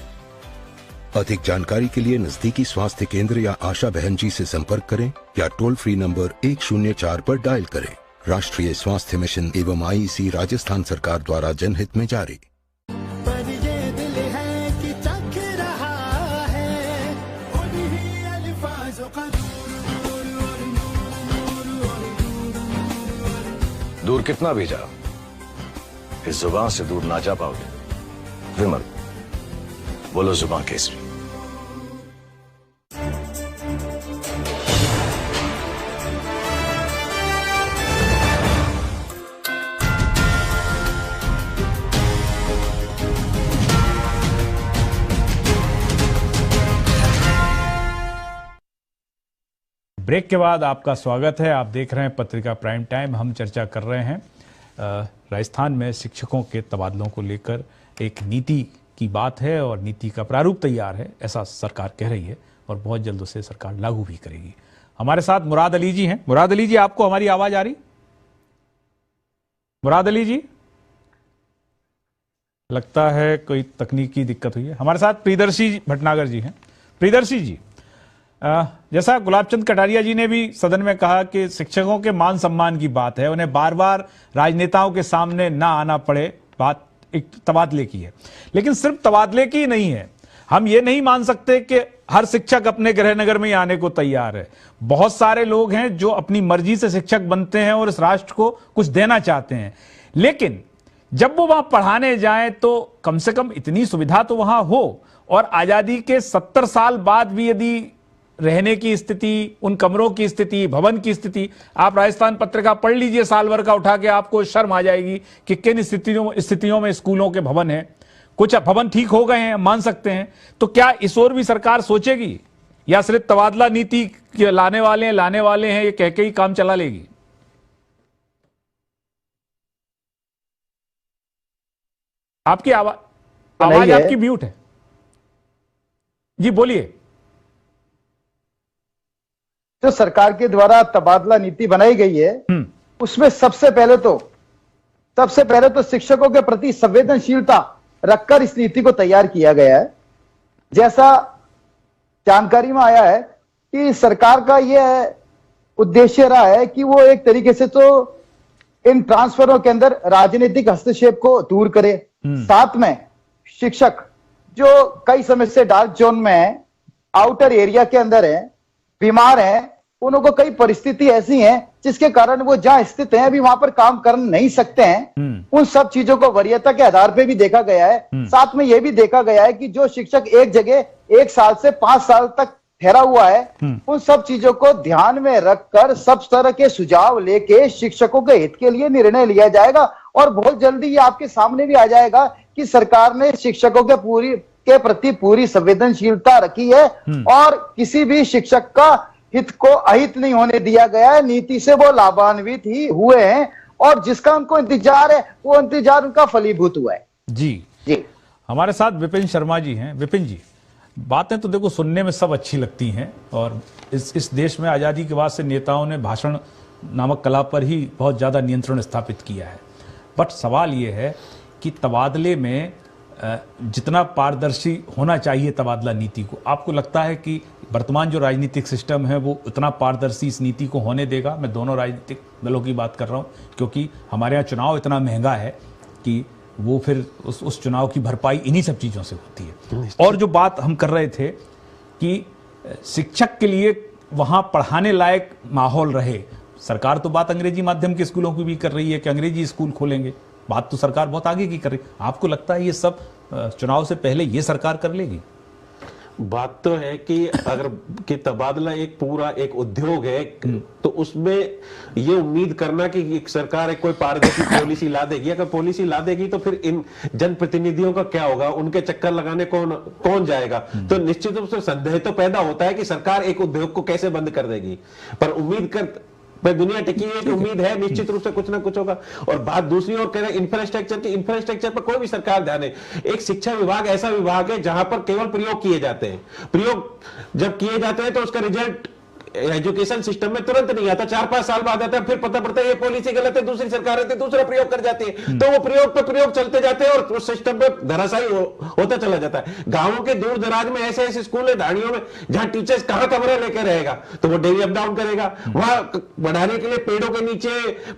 अधिक जानकारी के लिए नजदीकी स्वास्थ्य केंद्र या आशा बहन जी से संपर्क करें या टोल फ्री नंबर 104 पर डायल करें। राष्ट्रीय स्वास्थ्य मिशन एवं IEC राजस्थान सरकार द्वारा जनहित में जारी। दूर कितना भी जा, इस जुबान से दूर ना जा पाओगे। विमल, बोलो जुबान केसरी। ब्रेक के बाद आपका स्वागत है। आप देख रहे हैं पत्रिका प्राइम टाइम। हम चर्चा कर रहे हैं राजस्थान में शिक्षकों के तबादलों को लेकर। एक नीति की बात है और नीति का प्रारूप तैयार है, ऐसा सरकार कह रही है, और बहुत जल्द उसे सरकार लागू भी करेगी। हमारे साथ मुराद अली जी हैं। मुराद अली जी, आपको हमारी आवाज आ रही? मुराद अली जी, लगता है कोई तकनीकी दिक्कत हुई है। हमारे साथ प्रियदर्शी भटनागर जी हैं। प्रियदर्शी जी, जैसा गुलाब चंद कटारिया जी ने भी सदन में कहा कि शिक्षकों के मान सम्मान की बात है, उन्हें बार बार राजनेताओं के सामने ना आना पड़े, बात एक तबादले की है। लेकिन सिर्फ तबादले की नहीं है, हम ये नहीं मान सकते कि हर शिक्षक अपने गृह नगर में ही आने को तैयार है। बहुत सारे लोग हैं जो अपनी मर्जी से शिक्षक बनते हैं और इस राष्ट्र को कुछ देना चाहते हैं, लेकिन जब वो वहां पढ़ाने जाएं तो कम से कम इतनी सुविधा तो वहां हो और आजादी के 70 साल बाद भी यदि रहने की स्थिति, उन कमरों की स्थिति, भवन की स्थिति, आप राजस्थान पत्रिका पढ़ लीजिए साल भर का उठा के, आपको शर्म आ जाएगी कि किन स्थितियों में स्कूलों के भवन हैं। कुछ भवन ठीक हो गए हैं, मान सकते हैं, तो क्या इस ओर भी सरकार सोचेगी या सिर्फ तबादला नीति लाने वाले हैं ये कह के ही काम चला लेगी? आपकी आवाज आपकी म्यूट है जी, बोलिए। जो सरकार के द्वारा तबादला नीति बनाई गई है उसमें सबसे पहले तो शिक्षकों के प्रति संवेदनशीलता रखकर इस नीति को तैयार किया गया है। जैसा जानकारी में आया है कि सरकार का यह उद्देश्य रहा है कि वो एक तरीके से तो इन ट्रांसफरों के अंदर राजनीतिक हस्तक्षेप को दूर करे, साथ में शिक्षक जो कई समय से डार्क जोन में है, आउटर एरिया के अंदर है, बीमार हैं, उनको कई परिस्थिति ऐसी हैं जिसके कारण वो जहां स्थित हैं अभी वहां पर काम कर नहीं सकते हैं। उन सब चीजों को वरीयता के आधार पे भी देखा गया है। साथ में यह भी देखा गया है कि जो शिक्षक एक जगह 1 साल से 5 साल तक ठहरा हुआ है, उन सब चीजों को ध्यान में रखकर सब तरह के सुझाव लेके शिक्षकों के हित के लिए निर्णय लिया जाएगा। और बहुत जल्दी ये आपके सामने भी आ जाएगा कि सरकार ने शिक्षकों के प्रति पूरी संवेदनशीलता रखी है और किसी भी शिक्षक का हित को अहित नहीं होने दिया गया है। नीति से वो लाभान्वित ही हुए हैं और जिसका उनको इंतजार है वो इंतजार उनका फलीभूत हुआ है। जी हमारे साथ विपिन शर्मा जी हैं। विपिन जी, बातें तो देखो सुनने में सब अच्छी लगती हैं और इस देश में आजादी के बाद से नेताओं ने भाषण नामक कला पर ही बहुत ज्यादा नियंत्रण स्थापित किया है। बट सवाल यह है कि तबादले में जितना पारदर्शी होना चाहिए तबादला नीति को, आपको लगता है कि वर्तमान जो राजनीतिक सिस्टम है वो उतना पारदर्शी इस नीति को होने देगा? मैं दोनों राजनीतिक दलों की बात कर रहा हूं, क्योंकि हमारे यहाँ चुनाव इतना महंगा है कि वो फिर उस चुनाव की भरपाई इन्हीं सब चीजों से होती है। और जो बात हम कर रहे थे कि शिक्षक के लिए वहां पढ़ाने लायक माहौल रहे, सरकार तो बात अंग्रेजी माध्यम के स्कूलों की भी कर रही है कि अंग्रेजी स्कूल खोलेंगे, बात तो सरकार बहुत आगे की कर रही है। आपको लगता है ये सब चुनाव से पहले ये सरकार कर लेगी? बात तो है कि अगर कि तबादला एक पूरा एक उद्योग है तो उसमें ये उम्मीद करना कि एक सरकार एक कोई पारदर्शी पॉलिसी ला देगी, अगर पॉलिसी ला देगी तो फिर इन जनप्रतिनिधियों का क्या होगा, उनके चक्कर लगाने कौन जाएगा? तो निश्चित रूप से संदेह तो पैदा होता है कि सरकार एक उद्योग को कैसे बंद कर देगी, पर उम्मीद कर दुनिया टिकी है कि उम्मीद है निश्चित रूप से कुछ ना कुछ होगा। और बात दूसरी ओर कह रहे हैं इंफ्रास्ट्रक्चर की, इंफ्रास्ट्रक्चर पर कोई भी सरकार ध्यान है। एक शिक्षा विभाग ऐसा विभाग है जहां पर केवल प्रयोग किए जाते हैं, प्रयोग जब किए जाते हैं तो उसका रिजल्ट एजुकेशन सिस्टम में तुरंत नहीं आता, 4-5 साल बाद आता है, फिर पता पड़ता है ये पॉलिसी गलत है, दूसरी सरकार आती है दूसरा प्रयोग कर जाती है, तो वो प्रयोग पे प्रयोग चलते जाते हैं और उस सिस्टम पे धराशायी होता चला जाता है। गांवों के दूर दराज में ऐसे ऐसे स्कूल है ढाणियों में जहां टीचर्स कहां कमरा लेकर रहेगा, तो वो डेली अप डाउन करेगा। वहां बढ़ाने के लिए पेड़ों के नीचे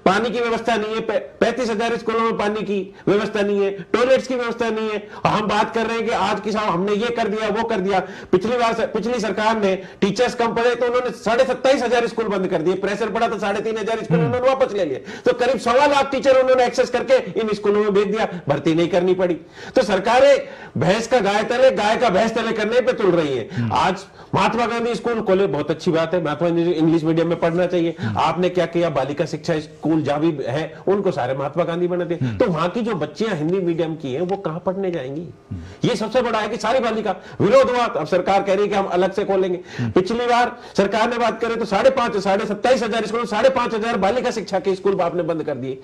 पानी की व्यवस्था नहीं है, 35,000 स्कूलों में पानी की व्यवस्था नहीं है, टॉयलेट्स की व्यवस्था नहीं है। हम बात कर रहे हैं कि आज की साहब हमने ये कर दिया वो कर दिया। पिछली सरकार ने टीचर्स कम पढ़े तो उन्होंने 27,500 स्कूल बंद कर दिए, प्रेशर पड़ा तो 3,500 स्कूल उन्होंने वापस ले लिए, तो करीब 1.25 लाख टीचर उन्होंने एक्सेस करके इन स्कूलों में भेज दिया, भर्ती नहीं करनी पड़ी। तो सरकारें भैंस का गाय तले, गाय का भैंस तले करने पे तुल रही है। आज महात्मा गांधी स्कूल खोले, बहुत अच्छी बात है, महात्मा गांधी इंग्लिश मीडियम में पढ़ना चाहिए। आपने क्या किया, बालिका शिक्षा स्कूल जहां भी है उनको सारे महात्मा गांधी बना दिए, तो वहां की जो बच्चियां हिंदी मीडियम की है वो कहां पढ़ने जाएंगी? ये सबसे बड़ा है कि सारी बालिका विरोध हुआ, अब सरकार कह रही है कि हम अलग से खोलेंगे। पिछली बार सरकार ने बात करें तो 27,500 स्कूल, 5,500 बालिका शिक्षा के स्कूल आपने बंद कर दिए।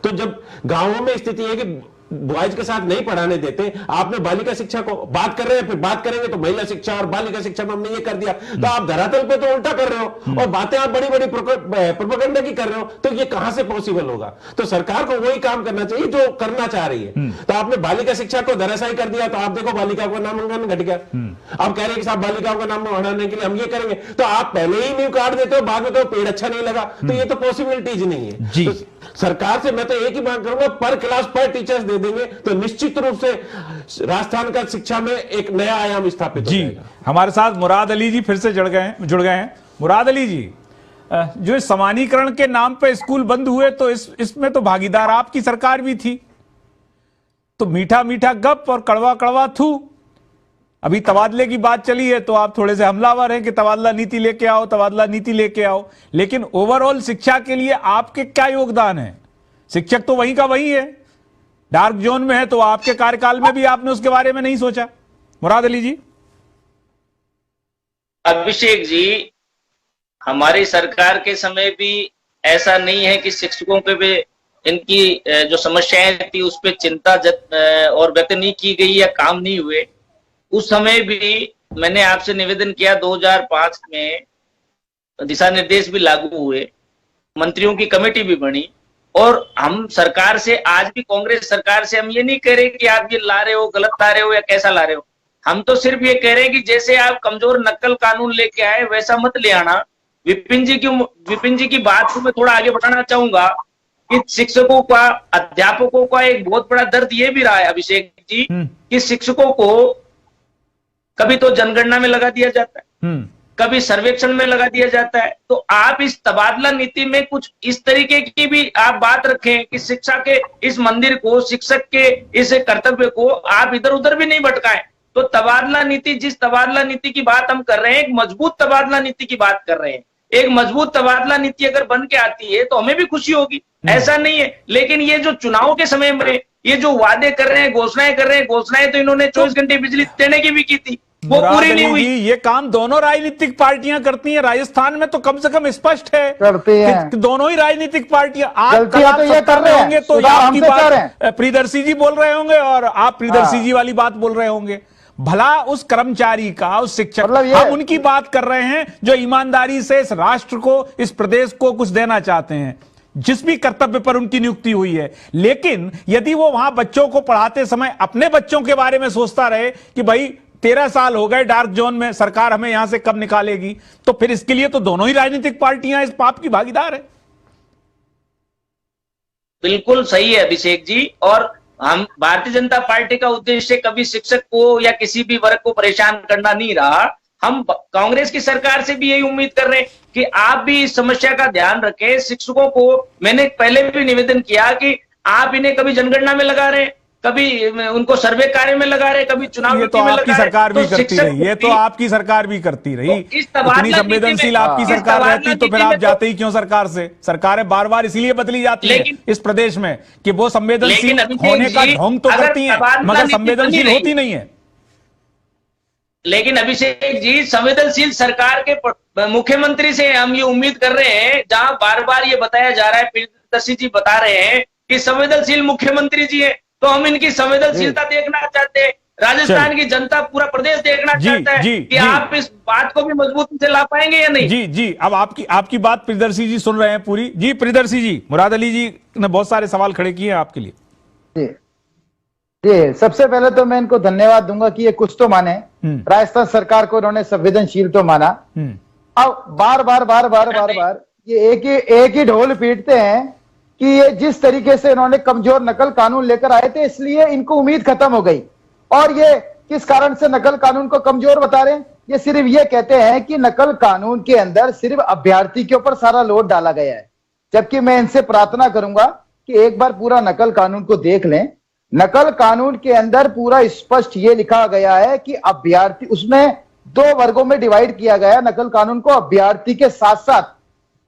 तो जब गांवों में स्थिति है कि बॉयज के साथ नहीं पढ़ाने देते, आपने बालिका शिक्षा को बात कर रहे हैं, फिर बात करेंगे तो महिला शिक्षा और बालिका शिक्षा में हमने ये कर दिया, तो आप धरातल पे तो उल्टा कर रहे हो और बातें आप बड़ी बड़ी प्रोपेगेंडा की कर रहे हो, तो ये कहां से पॉसिबल होगा? तो सरकार को वही काम करना चाहिए जो करना चाह रही है। तो आपने बालिका शिक्षा को धराशायी कर दिया, तो आप देखो बालिका का नामांकन घट गया। आप कह रहे हैं कि साहब बालिकाओं का नाम बढ़ाने के लिए हम ये करेंगे, तो आप पहले ही नींव काट देते हो, बाद में तो पेड़ अच्छा नहीं लगा, तो ये तो पॉसिबिलिटीज नहीं है। तो सरकार से मैं तो एक ही बात करूंगा, पर क्लास पर टीचर्स दे देंगे तो निश्चित रूप से राजस्थान का शिक्षा में एक नया आयाम स्थापित हो जाएगा। हमारे साथ मुराद अली जी फिर से जुड़ गए हैं। मुराद अली जी, जो समानीकरण के नाम पे स्कूल बंद हुए तो इसमें तो भागीदार आपकी सरकार भी थी, तो मीठा मीठा गप और कड़वा कड़वा थू, अभी तबादले की बात चली है तो आप थोड़े से हमलावर हैं कि तबादला नीति लेके आओ, तबादला नीति लेके आओ, लेकिन ओवरऑल शिक्षा के लिए आपके क्या योगदान है? शिक्षक तो वहीं का वही है, डार्क जोन में है, तो आपके कार्यकाल में भी आपने उसके बारे में नहीं सोचा? मुराद अली जी। अभिषेक जी, हमारी सरकार के समय भी ऐसा नहीं है कि शिक्षकों पे भी इनकी जो समस्याएं थी उस पर चिंता और व्यक्त नहीं की गई या काम नहीं हुए। उस समय भी मैंने आपसे निवेदन किया, 2005 में दिशा निर्देश भी लागू हुए, मंत्रियों की कमेटी भी बनी, और हम सरकार से, आज भी कांग्रेस सरकार से हम ये नहीं कह रहे कि आप ये ला रहे हो, गलत ला रहे हो या कैसा ला रहे हो। हम तो सिर्फ ये कह रहे हैं कि जैसे आप कमजोर नकल कानून लेके आए वैसा मत ले आना। विपिन जी की बात को मैं थोड़ा आगे बढ़ाना चाहूंगा कि शिक्षकों का, अध्यापकों का एक बहुत बड़ा दर्द ये भी रहा है अभिषेक जी कि शिक्षकों को कभी तो जनगणना में लगा दिया जाता है, कभी सर्वेक्षण में लगा दिया जाता है। तो आप इस तबादला नीति में कुछ इस तरीके की भी आप बात रखें कि शिक्षा के इस मंदिर को, शिक्षक के इस कर्तव्य को आप इधर उधर भी नहीं भटकाएं। तो तबादला नीति, जिस तबादला नीति की बात हम कर रहे हैं, एक मजबूत तबादला नीति की बात कर रहे हैं। एक मजबूत तबादला नीति अगर बन के आती है तो हमें भी खुशी होगी, ऐसा नहीं है। लेकिन ये जो चुनाव के समय में ये जो वादे कर रहे हैं, घोषणाएं कर रहे हैं, घोषणाएं तो इन्होंने 24 घंटे बिजली देने की भी की थी, वो पूरी नहीं हुई। ये काम दोनों राजनीतिक पार्टियां करती हैं। राजस्थान में तो कम से कम स्पष्ट है करती हैं कि दोनों ही राजनीतिक पार्टियां। आप तो ये कर रहे होंगे तो होंगे, आपकी बात प्रियदर्शी जी बोल रहे होंगे और आप प्रियदर्शी जी वाली बात बोल रहे होंगे। भला उस कर्मचारी का, उस शिक्षक, हम उनकी बात कर रहे हैं जो ईमानदारी से इस राष्ट्र को, इस प्रदेश को कुछ देना चाहते हैं, जिस भी कर्तव्य पर उनकी नियुक्ति हुई है। लेकिन यदि वो वहां बच्चों को पढ़ाते समय अपने बच्चों के बारे में सोचता रहे कि भाई 13 साल हो गए डार्क जोन में, सरकार हमें यहां से कब निकालेगी, तो फिर इसके लिए तो दोनों ही राजनीतिक पार्टियां इस पाप की भागीदार है। बिल्कुल सही है अभिषेक जी। और हम, भारतीय जनता पार्टी का उद्देश्य कभी शिक्षक को या किसी भी वर्ग को परेशान करना नहीं रहा। हम कांग्रेस की सरकार से भी यही उम्मीद कर रहे हैं कि आप भी इस समस्या का ध्यान रखें। शिक्षकों को मैंने पहले भी निवेदन किया कि आप इन्हें कभी जनगणना में लगा रहे हैं, कभी उनको सर्वे कार्य में लगा रहे, कभी चुनाव ये तो आपकी सरकार भी करती रही, ये तो आपकी सरकार भी करती रही। इतनी संवेदनशील आपकी सरकार रहती तो फिर आप जाते ही क्यों सरकार से? सरकारें बार बार इसलिए बदली जाती है इस प्रदेश में कि वो संवेदनशील होने का ढोंग तो करती हैं मगर संवेदनशील होती नहीं है। लेकिन अभिषेक जी, संवेदनशील सरकार के मुख्यमंत्री से हम ये उम्मीद कर रहे हैं, जहां बार बार ये बताया जा रहा है, प्रियदर्शी जी बता रहे हैं कि संवेदनशील मुख्यमंत्री जी है, तो हम इनकी संवेदनशीलता देखना चाहते हैं। राजस्थान की जनता, पूरा प्रदेश देखना चाहता है कि आप इस बात को भी मजबूती से ला पाएंगे या नहीं। जी, अब आपकी बात प्रियदर्शी जी सुन रहे हैं पूरी। जी प्रियदर्शी जी, मुराद अली जी ने बहुत सारे सवाल खड़े किए हैं आपके लिए। जी, सबसे पहले तो मैं इनको धन्यवाद दूंगा कि ये कुछ तो माने। राजस्थान सरकार को उन्होंने संवेदनशील तो माना। अब बार ये एक ही ढोल पीटते हैं कि ये जिस तरीके से इन्होंने कमजोर नकल कानून लेकर आए थे, इसलिए इनको उम्मीद खत्म हो गई। और ये किस कारण से नकल कानून को कमजोर बता रहे हैं? ये सिर्फ ये कहते हैं कि नकल कानून के अंदर सिर्फ अभ्यर्थी के ऊपर सारा लोड डाला गया है, जबकि मैं इनसे प्रार्थना करूंगा कि एक बार पूरा नकल कानून को देख लें। नकल कानून के अंदर पूरा स्पष्ट ये लिखा गया है कि अभ्यर्थी, उसमें 2 वर्गों में डिवाइड किया गया नकल कानून को। अभ्यर्थी के साथ साथ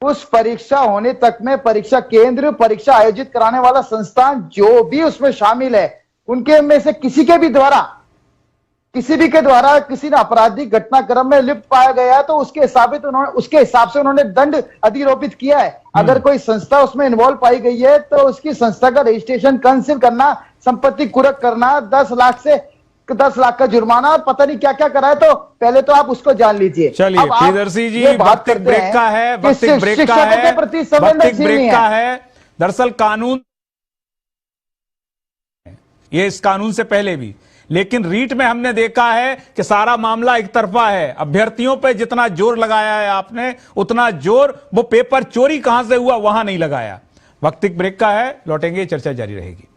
उस परीक्षा होने तक में परीक्षा केंद्र, परीक्षा आयोजित कराने वाला संस्थान, जो भी उसमें शामिल है, उनके में से किसी के द्वारा किसी ने आपराधिक घटनाक्रम में लिप्त पाया गया तो उसके हिसाब से उन्होंने दंड अधिरोपित किया है। अगर कोई संस्था उसमें इन्वॉल्व पाई गई है तो उसकी संस्था का रजिस्ट्रेशन कैंसिल करना, संपत्ति कुर्क करना, 10 लाख का जुर्माना, पता नहीं क्या क्या करा है। तो पहले तो आप उसको जान लीजिए। चलिए प्रियदर्शी जी, वक्त ब्रेक का है, दरअसल कानून ये इस कानून से पहले भी, लेकिन रीट में हमने देखा है कि सारा मामला एक तरफा है। अभ्यर्थियों पे जितना जोर लगाया है आपने, उतना जोर वो पेपर चोरी कहां से हुआ वहां नहीं लगाया। वक्त ब्रेक का है, लौटेंगे, चर्चा जारी रहेगी।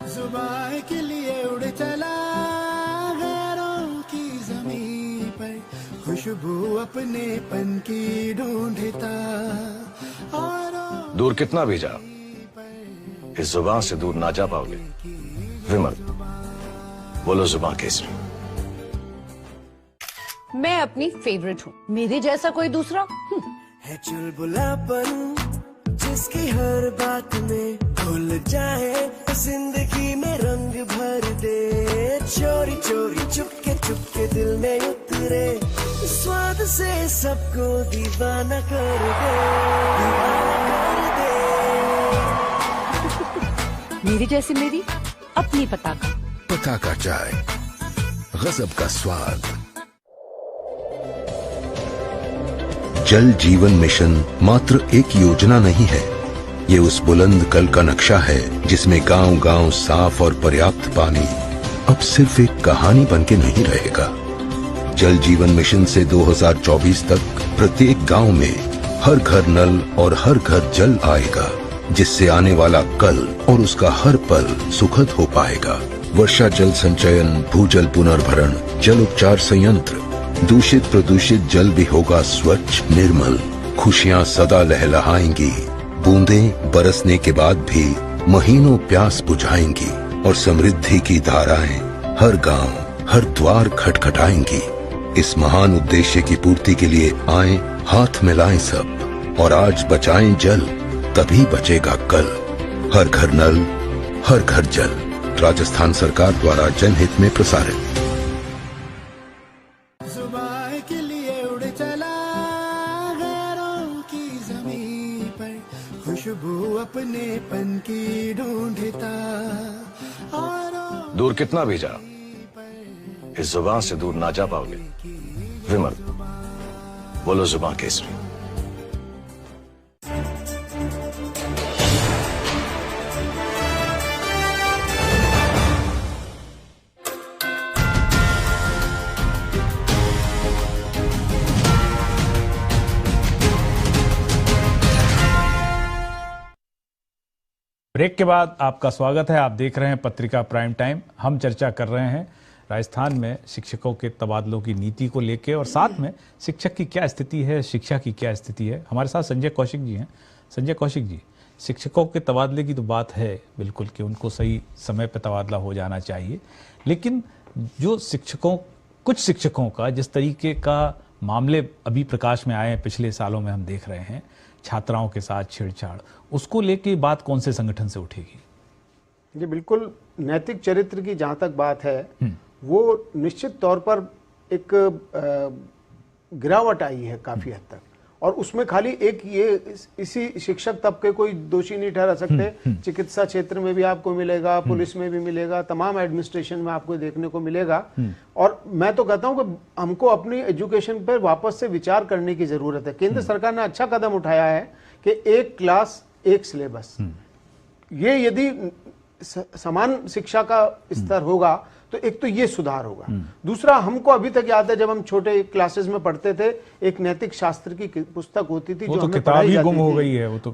जुबान के लिए उड़ चला खुशबू अपने पन की ढूंढता और दूर कितना भी जा, इस जुबान से दूर ना जा पाओगे। विमल, बोलो जुबान केसरी। मैं अपनी फेवरेट हूँ, मेरे जैसा कोई दूसरा है चुलबुलापन जिसकी हर बात में घुल जाए, जिंदगी में रंग भर दे, चोरी चोरी चुपके दिल में उतरे, स्वाद से सबको दीवाना कर दे, दीवाना कर दे। मेरी जैसी मेरी अपनी पताका। पताका चाय, गजब का स्वाद। जल जीवन मिशन मात्र एक योजना नहीं है, ये उस बुलंद कल का नक्शा है जिसमें गांव-गांव साफ और पर्याप्त पानी अब सिर्फ एक कहानी बनके नहीं रहेगा। जल जीवन मिशन से 2024 तक प्रत्येक गांव में हर घर नल और हर घर जल आएगा, जिससे आने वाला कल और उसका हर पल सुखद हो पाएगा। वर्षा जल संचयन, भूजल पुनर्भरण, जल उपचार संयंत्र, दूषित प्रदूषित जल भी होगा स्वच्छ निर्मल। खुशियां सदा लहलहाएंगी, बूंदें बरसने के बाद भी महीनों प्यास बुझाएंगी और समृद्धि की धाराएं हर गांव हर द्वार खटखटाएंगी। इस महान उद्देश्य की पूर्ति के लिए आए, हाथ मिलाएं सब और आज बचाएं जल, तभी बचेगा कल। हर घर नल, हर घर जल। राजस्थान सरकार द्वारा जनहित में प्रसारित। जुबान के लिए उड़ चला गैरों की जमीन पर, खुशबू अपने पन की ढूंढता और दूर कितना भी जा, इस जुबान से दूर ना जा पाओगे। विमल, बोलो जुबान केसरी। ब्रेक के बाद आपका स्वागत है। आप देख रहे हैं पत्रिका प्राइम टाइम। हम चर्चा कर रहे हैं राजस्थान में शिक्षकों के तबादलों की नीति को लेकर और साथ में शिक्षक की क्या स्थिति है, शिक्षा की क्या स्थिति है। हमारे साथ संजय कौशिक जी हैं। संजय कौशिक जी, शिक्षकों के तबादले की तो बात है बिल्कुल कि उनको सही समय पर तबादला हो जाना चाहिए, लेकिन जो कुछ शिक्षकों का जिस तरीके का मामले अभी प्रकाश में आए हैं पिछले सालों में हम देख रहे हैं, छात्राओं के साथ छेड़छाड़, उसको लेके बात कौन से संगठन से उठेगी? जी बिल्कुल, नैतिक चरित्र की जहां तक बात है वो निश्चित तौर पर एक गिरावट आई है काफी हद तक, और उसमें खाली एक ये इसी शिक्षक तबके कोई दोषी नहीं ठहरा सकते। चिकित्सा क्षेत्र में भी आपको मिलेगा, पुलिस में भी मिलेगा, तमाम एडमिनिस्ट्रेशन में आपको देखने को मिलेगा। और मैं तो कहता हूं कि हमको अपनी एजुकेशन पर वापस से विचार करने की जरूरत है। केंद्र सरकार ने अच्छा कदम उठाया है कि एक क्लास एक सिलेबस, ये यदि समान शिक्षा का स्तर होगा तो एक तो ये सुधार होगा। दूसरा, हमको अभी तक याद है जब हम छोटे क्लासेस में पढ़ते थे, एक नैतिक शास्त्र की पुस्तक होती थी जो हमें पढ़ाई जाती थी। गुम हो गई है वो तो।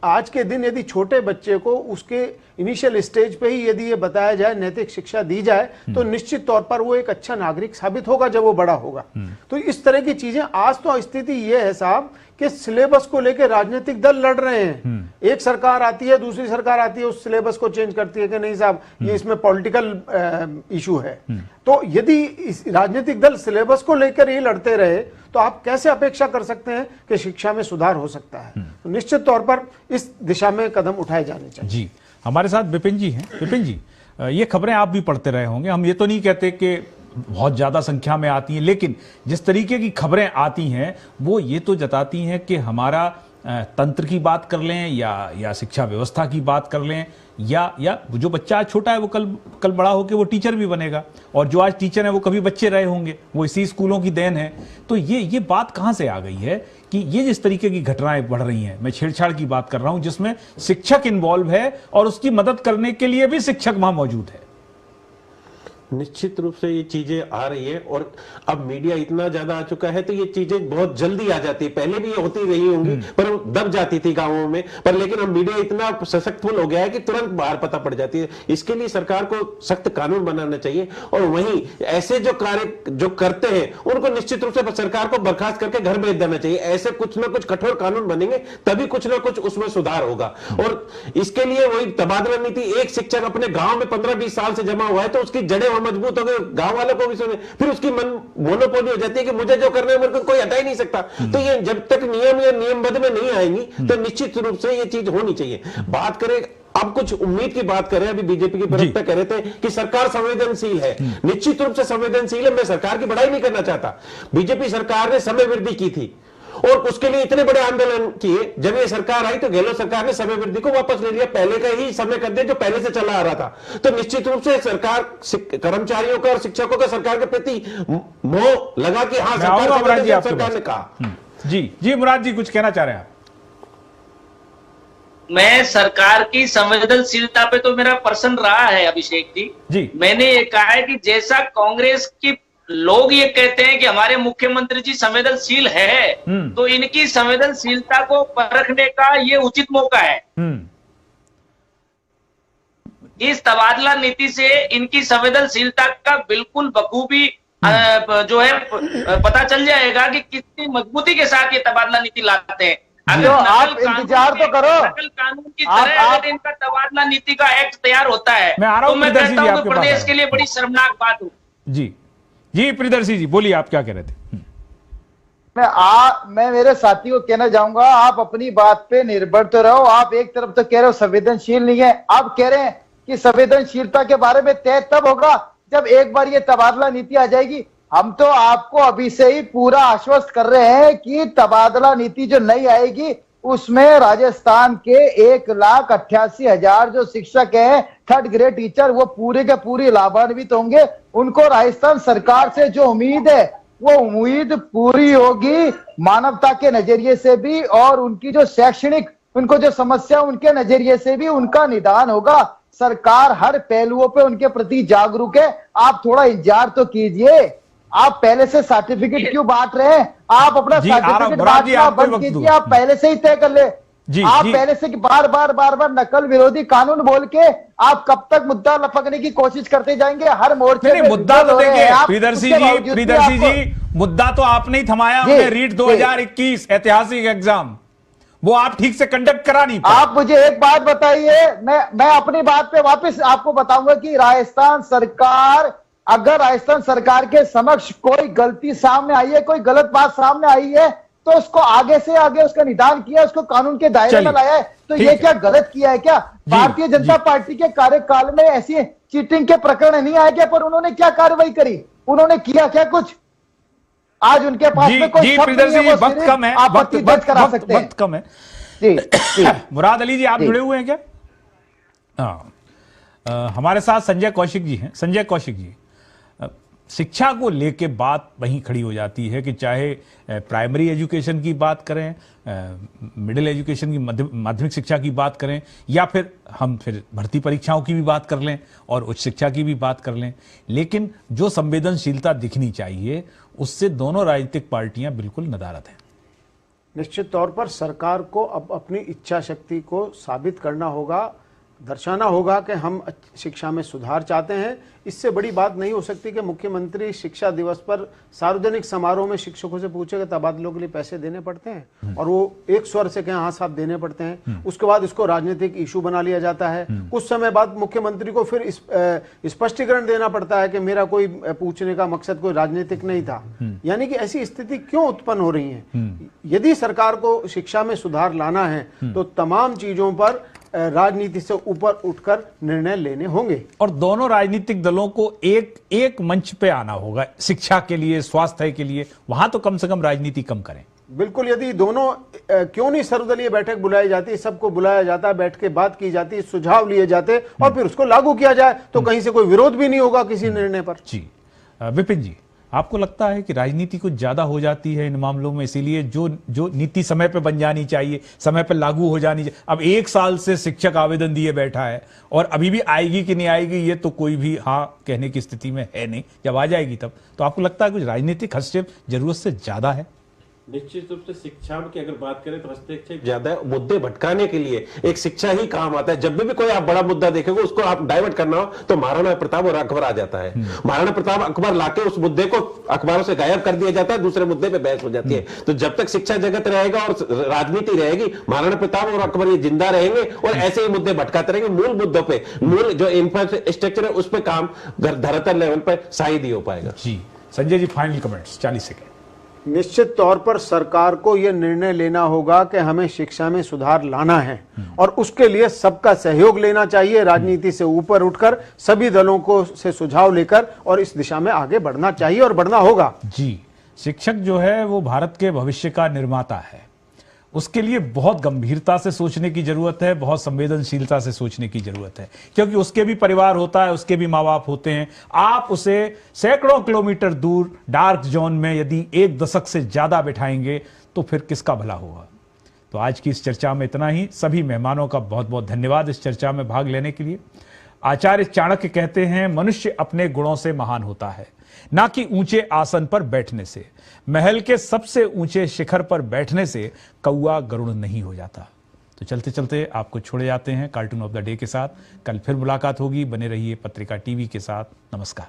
आज के दिन यदि छोटे बच्चे को उसके इनिशियल स्टेज पे ही यदि ये बताया जाए, नैतिक शिक्षा दी जाए, तो निश्चित तौर पर वो एक अच्छा नागरिक साबित होगा जब वो बड़ा होगा। तो इस तरह की चीजें, आज तो स्थिति ये है साहब कि सिलेबस को लेकर राजनीतिक दल लड़ रहे हैं। एक सरकार आती है, दूसरी सरकार आती है, उस सिलेबस को चेंज करती है कि नहीं साहब ये इसमें पॉलिटिकल इशू है। तो यदि इस राजनीतिक दल सिलेबस को लेकर ही लड़ते रहे तो आप कैसे अपेक्षा कर सकते हैं कि शिक्षा में सुधार हो सकता है? तो निश्चित तौर पर इस दिशा में कदम उठाए जाने चाहिए। जी, हमारे साथ विपिन जी हैं। विपिन जी, ये खबरें आप भी पढ़ते रहे होंगे। हम ये तो नहीं कहते कि बहुत ज्यादा संख्या में आती हैं, लेकिन जिस तरीके की खबरें आती हैं वो ये तो जताती हैं कि हमारा तंत्र की बात कर लें या शिक्षा व्यवस्था की बात कर लें, या जो बच्चा आज छोटा है वो कल बड़ा होकर वो टीचर भी बनेगा, और जो आज टीचर है वो कभी बच्चे रहे होंगे, वो इसी स्कूलों की देन है। तो ये बात कहां से आ गई है कि ये जिस तरीके की घटनाएं बढ़ रही हैं, मैं छेड़छाड़ की बात कर रहा हूं जिसमें शिक्षक इन्वॉल्व है और उसकी मदद करने के लिए भी शिक्षक वहां मौजूद है। निश्चित रूप से ये चीजें आ रही है और अब मीडिया इतना ज्यादा आ चुका है तो ये चीजें बहुत जल्दी आ जाती है। पहले भी ये होती रही होंगी पर दब जाती थी गांवों में, पर लेकिन अब मीडिया इतना सशक्तफुल हो गया है कि तुरंत बाहर पता पड़ जाती है। इसके लिए सरकार को सख्त कानून बनाना चाहिए और वहीं ऐसे जो कार्य जो करते हैं उनको निश्चित रूप से सरकार को बर्खास्त करके घर भेज देना चाहिए। ऐसे कुछ ना कुछ कठोर कानून बनेंगे तभी कुछ ना कुछ उसमें सुधार होगा। और इसके लिए वही तबादला नीति, एक शिक्षक अपने गांव में 15-20 साल से जमा हुआ है तो उसकी जड़ें मजबूत हो गई, गांव वालों को भी सुने, फिर उसकी मन मोनोपोली हो जाती है कि मुझे जो करना है मेरे को कोई हटा ही नहीं सकता। तो ये जब तक नियम या नियमबद्ध में नहीं आएंगी तो निश्चित रूप से ये चीज होनी चाहिए। बात करें अब कुछ उम्मीद की बात करें, अभी बीजेपी के प्रवक्ता कह रहे थे कि सरकार संवेदनशील है। निश्चित रूप से संवेदनशील है, मैं सरकार की बड़ाई नहीं करना चाहता। बीजेपी सरकार ने समय वृद्धि की थी और उसके लिए इतने बड़े आंदोलन किए। जब ये सरकार आई तो गहलोत सरकार ने समय वृद्धि को वापस ले लिया, पहले का ही समय कर दिया जो पहले से चला आ रहा था। तो निश्चित रूप से सरकार कर्मचारियों का और शिक्षकों का सरकार के प्रति मोह लगा कि हाँ सरकार ने कहा। जी मुराद जी कुछ कहना चाह रहे हैं आप? मैं सरकार की संवेदनशीलता पे तो मेरा प्रश्न रहा है अभिषेक जी। मैंने ये कहा है कि जैसा कांग्रेस की लोग ये कहते हैं कि हमारे मुख्यमंत्री जी संवेदनशील है, तो इनकी संवेदनशीलता को परखने का ये उचित मौका है। इस तबादला नीति से इनकी संवेदनशीलता का बिल्कुल बखूबी जो है पता चल जाएगा कि कितनी मजबूती के साथ ये तबादला नीति लाते हैं। अगर आप इंतजार तो करो, नकल कानून की तरह अगर इनका तबादला नीति का एक्ट तैयार होता है तो मैं कहता हूं कि प्रदेश के लिए बड़ी शर्मनाक बात हो। जी प्रियदर्शी जी बोलिए, आप क्या कह रहे थे? मैं मेरे साथी को कहना चाहूंगा, आप अपनी बात पे निर्भर तो रहो। आप एक तरफ तो कह रहे हो संवेदनशील नहीं है, आप कह रहे हैं कि संवेदनशीलता के बारे में तय तब होगा जब एक बार ये तबादला नीति आ जाएगी। हम तो आपको अभी से ही पूरा आश्वस्त कर रहे हैं कि तबादला नीति जो नई आएगी उसमें राजस्थान के 1,88,000 जो शिक्षक हैं, 3rd ग्रेड टीचर, वो पूरे के पूरे लाभान्वित होंगे। उनको राजस्थान सरकार से जो उम्मीद है वो उम्मीद पूरी होगी, मानवता के नजरिए से भी और उनकी जो शैक्षणिक उनको जो समस्या उनके नजरिए से भी उनका निदान होगा। सरकार हर पहलुओं पे उनके प्रति जागरूक है। आप थोड़ा इंतजार तो कीजिए। आप पहले से सर्टिफिकेट क्यों बांट रहे हैं? आप अपना सर्टिफिकेट बांटना बंद कीजिए, आप पहले से ही तय कर ले। आप पहले से बार बार नकल विरोधी कानून बोल के आप कब तक मुद्दा लपकने की कोशिश करते जाएंगे? हर मोर्चे पे मुद्दा तो देखिए प्रियदर्शी जी, मुद्दा तो आपने ही थमाया। रीट 2021 ऐतिहासिक एग्जाम वो आप ठीक से कंडक्ट करा नहीं पाए। आप मुझे एक बात बताइए, मैं अपनी बात पे वापस आपको बताऊंगा कि राजस्थान सरकार, अगर राजस्थान सरकार के समक्ष कोई गलती सामने आई है, कोई गलत बात सामने आई है, तो उसको आगे से आगे उसका निदान किया, उसको कानून के दायरे में लाया है। तो ये क्या गलत किया है क्या? भारतीय जनता पार्टी के कार्यकाल में ऐसी चीटिंग के प्रकरण नहीं आए क्या? पर उन्होंने क्या कार्रवाई करी? उन्होंने किया क्या कुछ? आज उनके पास में कोई शब्द नहीं है, वो वक्त कम है, आपत्ति दर्ज करा सकते हैं। वक्त कम है जी। मुराद अली जी, आप जुड़े हुए हैं क्या? हमारे साथ संजय कौशिक जी हैं। संजय कौशिक जी, शिक्षा को लेके बात वहीं खड़ी हो जाती है कि चाहे प्राइमरी एजुकेशन की बात करें, मिडिल एजुकेशन की, माध्यमिक शिक्षा की बात करें, या फिर हम भर्ती परीक्षाओं की भी बात कर लें और उच्च शिक्षा की भी बात कर लें, लेकिन जो संवेदनशीलता दिखनी चाहिए उससे दोनों राजनीतिक पार्टियां बिल्कुल नदारद हैं। निश्चित तौर पर सरकार को अब अपनी इच्छा शक्ति को साबित करना होगा, दर्शाना होगा कि हम शिक्षा में सुधार चाहते हैं। इससे बड़ी बात नहीं हो सकती कि मुख्यमंत्री शिक्षा दिवस पर सार्वजनिक समारोह में शिक्षकों से पूछे कि तबादलों के लिए पैसे देने पड़ते हैं और वो एक स्वर से कहें हाँ साहब देने पड़ते हैं। उसके बाद इसको राजनीतिक इशू बना लिया जाता है। कुछ समय बाद मुख्यमंत्री को फिर स्पष्टीकरण देना पड़ता है कि मेरा कोई पूछने का मकसद कोई राजनीतिक नहीं था। यानी कि ऐसी स्थिति क्यों उत्पन्न हो रही है? यदि सरकार को शिक्षा में सुधार लाना है तो तमाम चीजों पर राजनीति से ऊपर उठकर निर्णय लेने होंगे और दोनों राजनीतिक दलों को एक मंच पे आना होगा शिक्षा के लिए, स्वास्थ्य के लिए। वहां तो कम से कम राजनीति कम करें। बिल्कुल, यदि दोनों क्यों नहीं सर्वदलीय बैठक बुलाई जाती, सबको बुलाया जाता, बैठ के बात की जाती, सुझाव लिए जाते और फिर उसको लागू किया जाए तो कहीं से कोई विरोध भी नहीं होगा किसी निर्णय पर। जी विपिन जी, आपको लगता है कि राजनीति कुछ ज्यादा हो जाती है इन मामलों में, इसीलिए जो नीति समय पे बन जानी चाहिए, समय पे लागू हो जानी चाहिए। अब 1 साल से शिक्षक आवेदन दिए बैठा है और अभी भी आएगी कि नहीं आएगी ये तो कोई भी हाँ कहने की स्थिति में है नहीं, जब आ जाएगी तब। तो आपको लगता है कुछ राजनीतिक हस्तक्षेप जरूरत से ज्यादा है? निश्चित रूप से शिक्षा की अगर बात करें तो हस्तक्षेप ज्यादा है। मुद्दे भटकाने के लिए एक शिक्षा ही काम आता है। जब भी कोई आप बड़ा मुद्दा देखेंगे उसको आप डाइवर्ट करना हो तो महाराणा प्रताप और अकबर आ जाता है। महाराणा प्रताप अकबर लाके उस मुद्दे को अखबारों से गायब कर दिया जाता है, दूसरे मुद्दे पे बहस हो जाती है। तो जब तक शिक्षा जगत रहेगा और राजनीति रहेगी, महाराणा प्रताप और अकबर ये जिंदा रहेंगे और ऐसे ही मुद्दे भटकाते रहेंगे। मूल मुद्दों पे, मूल जो इंफ्रास्ट्रक्चर है उस पर काम धरातल लेवल पर शायद ही हो पाएगा। जी Sanjay ji, final comments 40 second. निश्चित तौर पर सरकार को यह निर्णय लेना होगा कि हमें शिक्षा में सुधार लाना है और उसके लिए सबका सहयोग लेना चाहिए। राजनीति से ऊपर उठकर सभी दलों को से सुझाव लेकर और इस दिशा में आगे बढ़ना चाहिए और बढ़ना होगा। जी, शिक्षक जो है वो भारत के भविष्य का निर्माता है। उसके लिए बहुत गंभीरता से सोचने की जरूरत है, बहुत संवेदनशीलता से सोचने की जरूरत है, क्योंकि उसके भी परिवार होता है, उसके भी माँ बाप होते हैं। आप उसे सैकड़ों किलोमीटर दूर डार्क जोन में यदि 1 दशक से ज्यादा बिठाएंगे तो फिर किसका भला होगा। तो आज की इस चर्चा में इतना ही। सभी मेहमानों का बहुत बहुत धन्यवाद इस चर्चा में भाग लेने के लिए। आचार्य चाणक्य कहते हैं, मनुष्य अपने गुणों से महान होता है, ना कि ऊंचे आसन पर बैठने से। महल के सबसे ऊंचे शिखर पर बैठने से कौआ गरुड़ नहीं हो जाता। तो चलते चलते आपको छोड़े जाते हैं कार्टून ऑफ द डे के साथ। कल फिर मुलाकात होगी। बने रहिए पत्रिका टीवी के साथ। नमस्कार।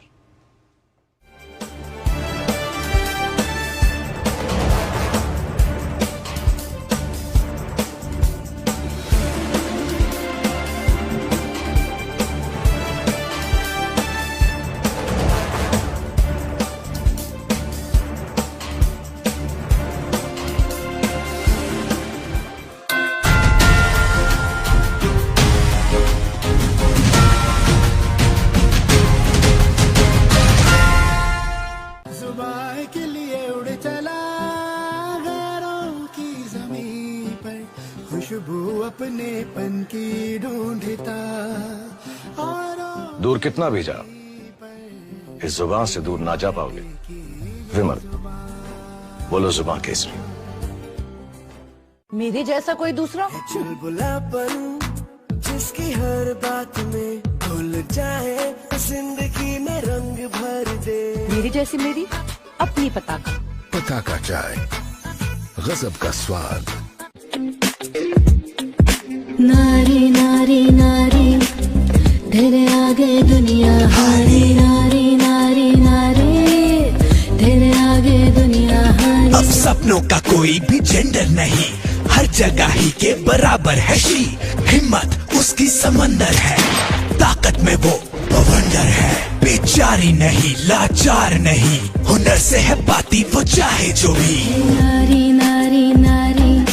अपनेपन की ढूंढता दूर कितना भी जा, इस जुबान से दूर ना जा पाओगे। विमल, बोलो जुबान केसरी। मेरे जैसा कोई दूसरा? चुलबुलापन जिसकी हर बात में घुल जाए, जिंदगी में रंग भर दे। मेरी जैसी मेरी अपनी पताका। पताका चाय, गजब का स्वाद। नारी नारी नारी तेरे आगे दुनिया हारी। नारी नारी नारी तेरे आगे दुनिया हारी। अब सपनों का कोई भी जेंडर नहीं, हर जगह ही के बराबर है शी। हिम्मत उसकी समंदर है, ताकत में वो बवंडर है। बेचारी नहीं, लाचार नहीं, हुनर से है बाती वो चाहे जो भी। नारी नारी नारी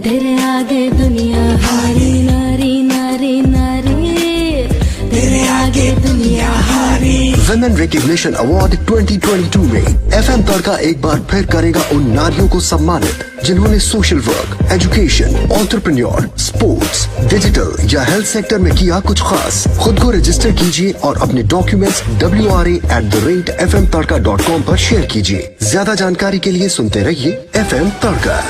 तेरे आगे दुनिया हारी। नारी नारी नारी तेरे आगे दुनिया हारी। विमेन रिकग्निशन अवार्ड 2022 में FM तड़का एक बार फिर करेगा उन नारियों को सम्मानित जिन्होंने social work, education, entrepreneur, sports, digital या हेल्थ सेक्टर में किया कुछ खास। खुद को रजिस्टर कीजिए और अपने डॉक्यूमेंट्स wra@fmtadka.com पर शेयर कीजिए। ज्यादा जानकारी के लिए सुनते रहिए FM तड़का।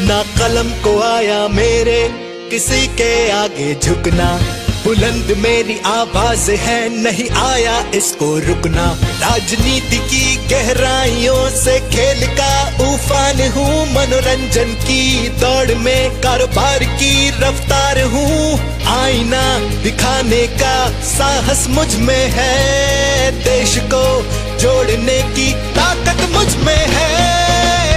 ना कलम को आया मेरे किसी के आगे झुकना। बुलंद मेरी आवाज है, नहीं आया इसको रुकना। राजनीति की गहराइयों से खेल का उफान हूँ, मनोरंजन की दौड़ में कारोबार की रफ्तार हूँ। आईना दिखाने का साहस मुझ में है, देश को जोड़ने की ताकत मुझ में है।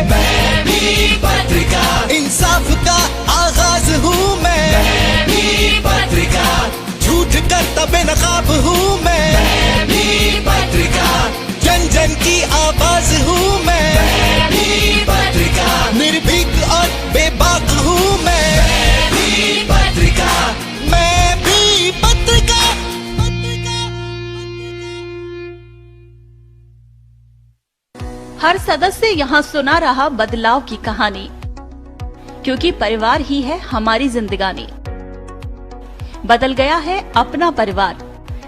मैं भी पत्रिका, इंसाफ का आगाज हूँ मैं भी पत्रिका। झूठ करता बेनकाब हूँ मैं भी पत्रिका। जन जन की आवाज हूँ मैं भी पत्रिका। निर्भीक और बेबाक हूँ मैं भी पत्रिका। मैं भी पत्रिका। हर सदस्य यहाँ सुना रहा बदलाव की कहानी, क्योंकि परिवार ही है हमारी जिंदगानी। बदल गया है अपना परिवार,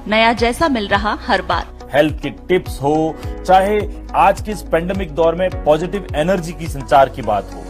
नया जैसा मिल रहा हर बार। हेल्थ के टिप्स हो, चाहे आज के इस पेंडेमिक दौर में पॉजिटिव एनर्जी की संचार की बात हो,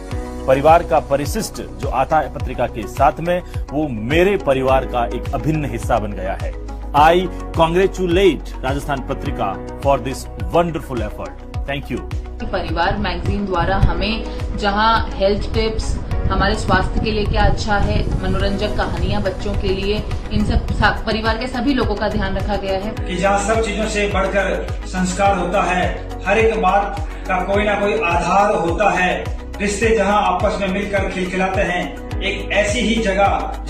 परिवार का परिशिष्ट जो आता है पत्रिका के साथ में, वो मेरे परिवार का एक अभिन्न हिस्सा बन गया है। आई congratulate Rajasthan Patrika for this wonderful effort. Thank you. परिवार मैगजीन द्वारा हमें जहां हेल्थ टिप्स, हमारे स्वास्थ्य के लिए क्या अच्छा है, मनोरंजक कहानियां बच्चों के लिए, इन सब परिवार के सभी लोगों का ध्यान रखा गया है कि जहाँ सब चीजों से बढ़कर संस्कार होता है, हर एक बात का कोई ना कोई आधार होता है, रिश्ते जहाँ आपस में मिलकर खिलखिलाते हैं, एक ऐसी ही जगह